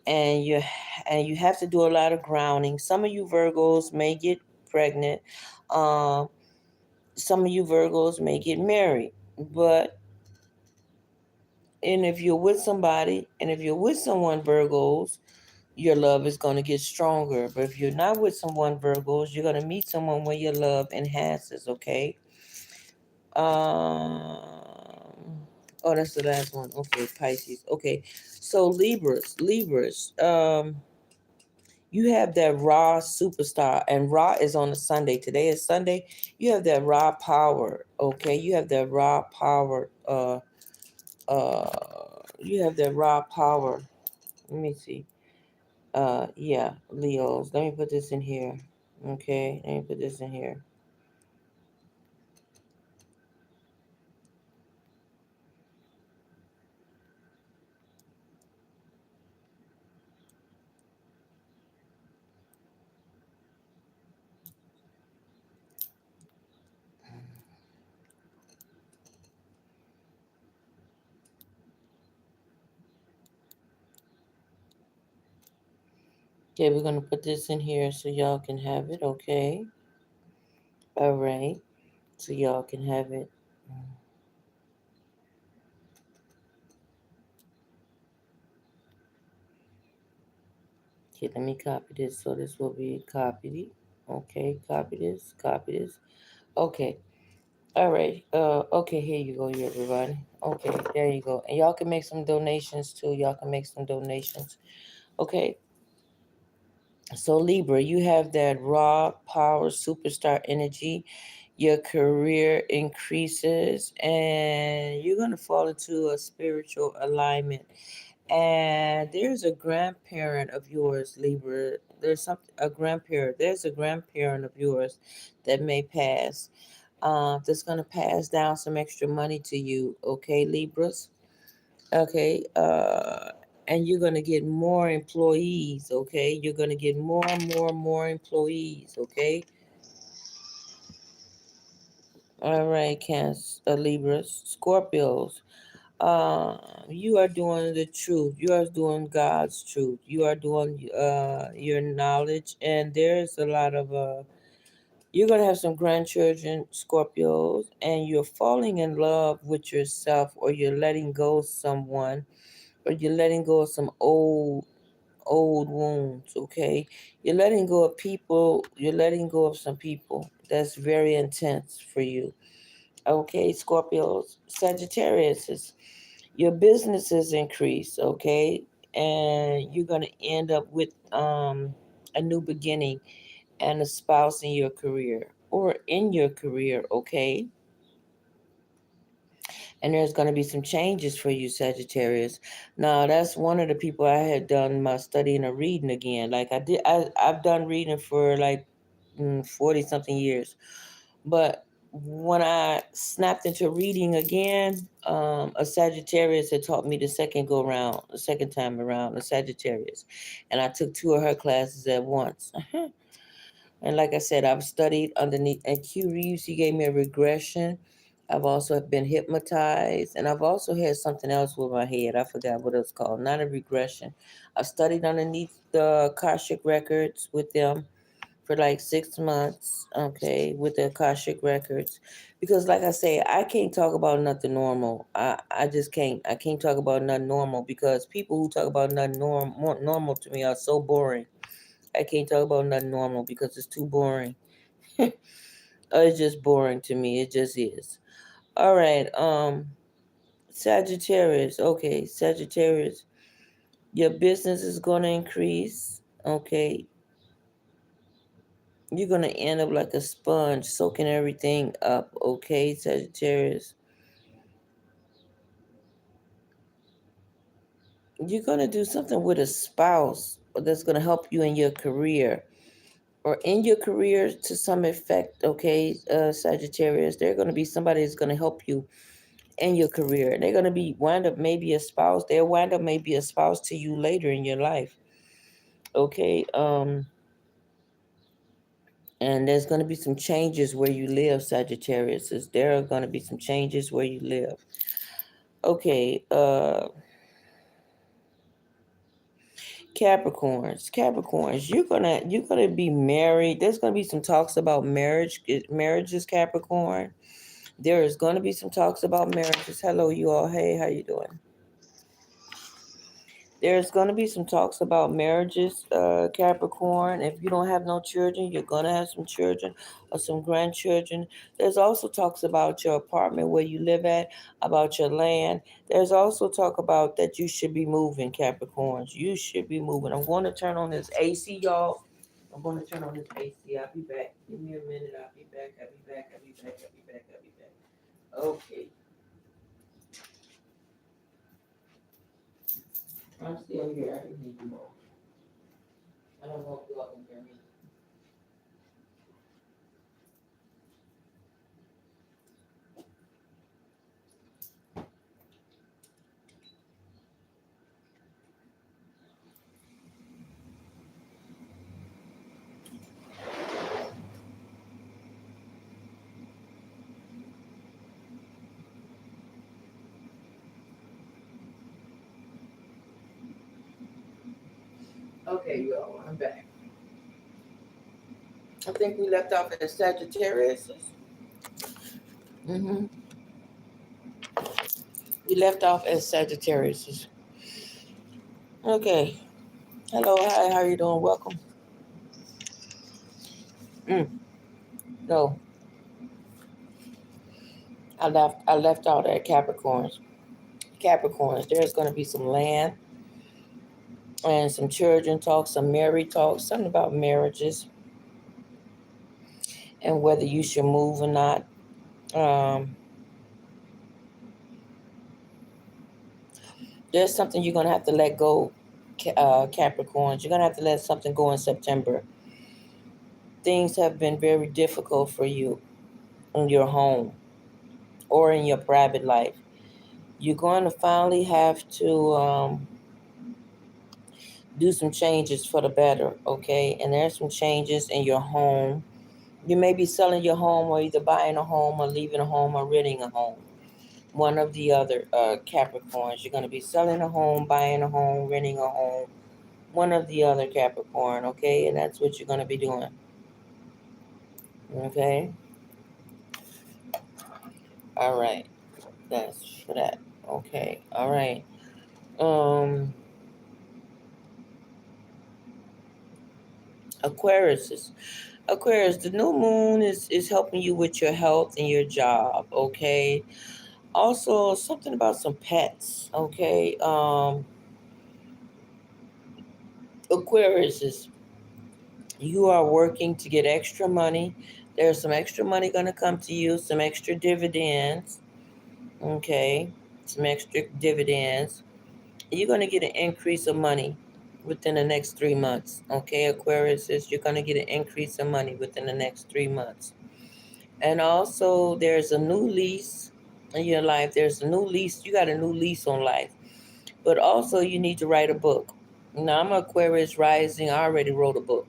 and you have to do a lot of grounding. Some of you Virgos may get pregnant. Um, some of you Virgos may get married, but and if you're with somebody, and if you're with someone Virgos, your love is going to get stronger. But if you're not with someone Virgos, you're going to meet someone where your love enhances. Okay. Um. Oh, that's the last one. Okay, Pisces. Okay, so Libras. You have that raw superstar, and raw is on a Sunday. Today is Sunday. You have that raw power. Okay, you have that raw power. Uh, you have that raw power. Let me see. Yeah, Leos. Let me put this in here. Okay, let me put this in here. Okay, we're gonna put this in here so y'all can have it. Okay. All right. So y'all can have it. Okay, let me copy this. So this will be copied. Okay, copy this. Copy this. Okay. All right. Okay, here you go, you everybody. Okay, there you go. And y'all can make some donations too. Y'all can make some donations. Okay. So Libra, you have that raw power superstar energy. Your career increases and you're gonna fall into a spiritual alignment. And there's a grandparent of yours, Libra. There's a grandparent of yours that may pass. That's gonna pass down some extra money to you, okay, Libras? Okay, and you're gonna get more employees, okay? You're gonna get more employees, okay? All right, Cancer, Libras, Scorpios. You are doing the truth. You are doing God's truth. You are doing your knowledge, and there's a lot of you're gonna have some grandchildren, Scorpios, and you're falling in love with yourself, or you're letting go of someone, or you're letting go of some old wounds. Okay, you're letting go of people. You're letting go of some people. That's very intense for you. Okay, Scorpios, Sagittarius, your businesses increase. Okay, and you're gonna end up with a new beginning and a spouse in your career or in your career. Okay, and there's going to be some changes for you, Sagittarius. Now, that's one of the people I had done my studying or reading again. Like I've done reading for like 40 something years. But when I snapped into reading again, a Sagittarius had taught me the second time around, a Sagittarius. And I took two of her classes at once. And like I said, I've studied underneath, and Q Reeves, he gave me a regression. I've also been hypnotized, and I've also had something else with my head. I forgot what it's called. Not a regression. I studied underneath the Akashic records with them for like 6 months, okay, with the Akashic records. Because like I say, I can't talk about nothing normal. I just can't. I can't talk about nothing normal because people who talk about nothing normal to me are so boring. I can't talk about nothing normal because it's too boring. It's just boring to me. It just is. All right. Sagittarius. Okay, Sagittarius. Your business is gonna increase. Okay. You're gonna end up like a sponge, soaking everything up. Okay, Sagittarius. You're gonna do something with a spouse that's gonna help you in your career. Or in your career to some effect, okay, Sagittarius, they're going to be somebody that's going to help you in your career. They're going to be wind up maybe a spouse. They'll wind up maybe a spouse to you later in your life. Okay. And there's going to be some changes where you live, Sagittarius. There are going to be some changes where you live. Okay. Capricorns, you're gonna be married. There's gonna be some talks about marriages, Capricorn. There is gonna be some talks about marriages. Hello, you all. Hey, how you doing? There's going to be some talks about marriages, Capricorn. If you don't have no children, you're going to have some children or some grandchildren. There's also talks about your apartment where you live at, about your land. There's also talk about that you should be moving, Capricorns. You should be moving. I'm going to turn on this AC, y'all. I'm going to turn on this AC. I'll be back. Give me a minute. I'll be back. I'll be back. I'll be back. I'll be back. I'll be back. Okay. I'm still here. I can hear you all. I don't know if you all can hear me. Okay, y'all, I'm back. I think we left off at Sagittarius. Mm-hmm. We left off at Sagittarius. Okay. Hello, hi, how you doing? Welcome. No, I left out at Capricorns. Capricorns, there's gonna be some land and some children talk, some married talk, something about marriages and whether you should move or not. Um, there's something you're gonna have to let go, Capricorns. You're gonna have to let something go in September. Things have been very difficult for you in your home or in your private life. You're going to finally have to do some changes for the better, okay? And there's some changes in your home. You may be selling your home or either buying a home or leaving a home or renting a home. One of the other, Capricorns. You're going to be selling a home, buying a home, renting a home. One of the other, Capricorn, okay? And that's what you're going to be doing, okay? All right. That's for that. Okay. All right. Um, Aquarius. Aquarius, the new moon is helping you with your health and your job, okay? Also, something about some pets, okay? Aquarius is you are working to get extra money. There's some extra money going to come to you, some extra dividends, okay? Some extra dividends. You're going to get an increase of money within the next 3 months, okay? Aquarius is you're going to get an increase of money within the next 3 months. And also, there's a new lease in your life. There's a new lease. You got a new lease on life. But also, you need to write a book. Now, I'm an Aquarius rising. I already wrote a book.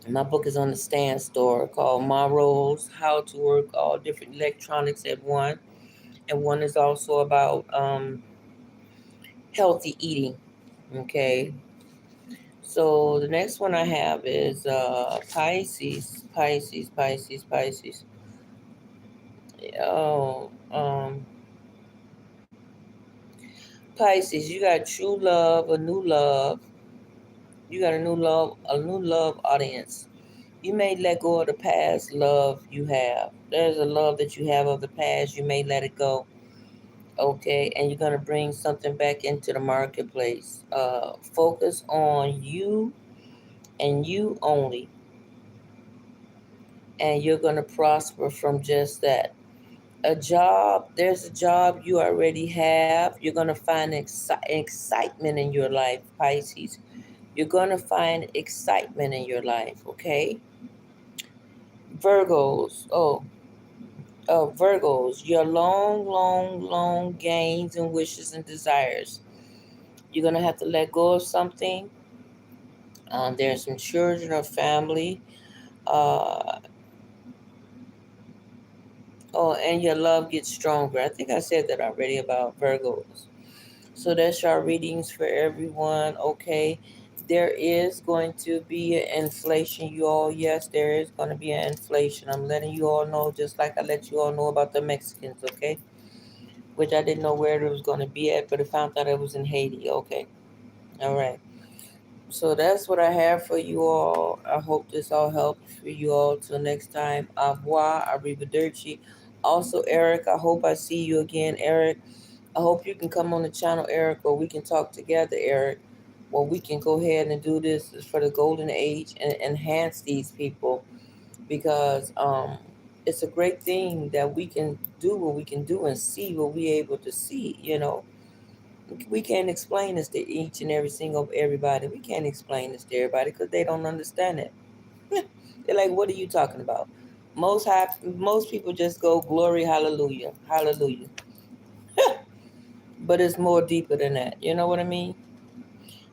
My book is on the Stand store called My Roles, How to Work All Different Electronics at One. And one is also about healthy eating. Okay. So the next one I have is Pisces. Pisces, Pisces, Pisces. Oh, Pisces, you got true love, a new love. You got a new love audience. You may let go of the past love you have. There's a love that you have of the past. You may let it go. Okay, and you're gonna bring something back into the marketplace. Focus on you and you only, and you're gonna prosper from just that. A job, there's a job you already have. You're going to find excitement in your life, Pisces. You're going to find excitement in your life, okay? Virgos, Virgos, your long, long, long gains and wishes and desires. You're going to have to let go of something. There's some children or family. Uh, and your love gets stronger. I think I said that already about Virgos. So that's your readings for everyone. Okay. There is going to be an inflation, you all. Yes, there is going to be an inflation. I'm letting you all know, just like I let you all know about the Mexicans, okay? Which I didn't know where it was going to be at, but I found out it was in Haiti. Okay. All right. So that's what I have for you all. I hope this all helps for you all. Till next time, au revoir, arrivederci. Also, Eric, I hope I see you again, Eric. I hope you can come on the channel, Eric, or we can talk together, Eric. Well, we can go ahead and do this for the golden age and enhance these people, because it's a great thing that we can do what we can do and see what we're able to see. We can't explain this to each and every single everybody. We can't explain this to everybody because they don't understand it. They're like, "What are you talking about?" Most people just go glory, hallelujah, hallelujah. But it's more deeper than that. You know what I mean?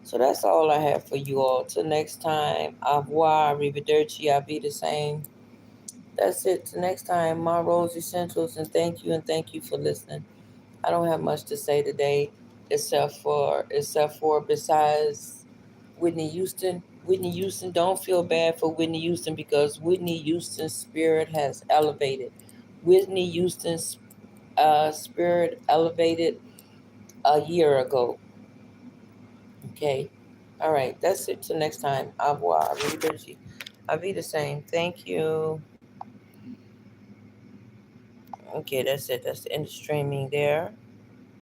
So that's all I have for you all. Till next time, au revoir, arrivederci, I'll be the same. That's it. Till next time, my Rose Essentials, and thank you for listening. I don't have much to say today, except for besides Whitney Houston. Whitney Houston, don't feel bad for Whitney Houston, because Whitney Houston's spirit has elevated. Whitney Houston's spirit elevated a year ago. Okay. All right. That's it. Till next time. Au revoir. Arrivederci. I'll be the same. Thank you. Okay. That's it. That's the end of streaming there.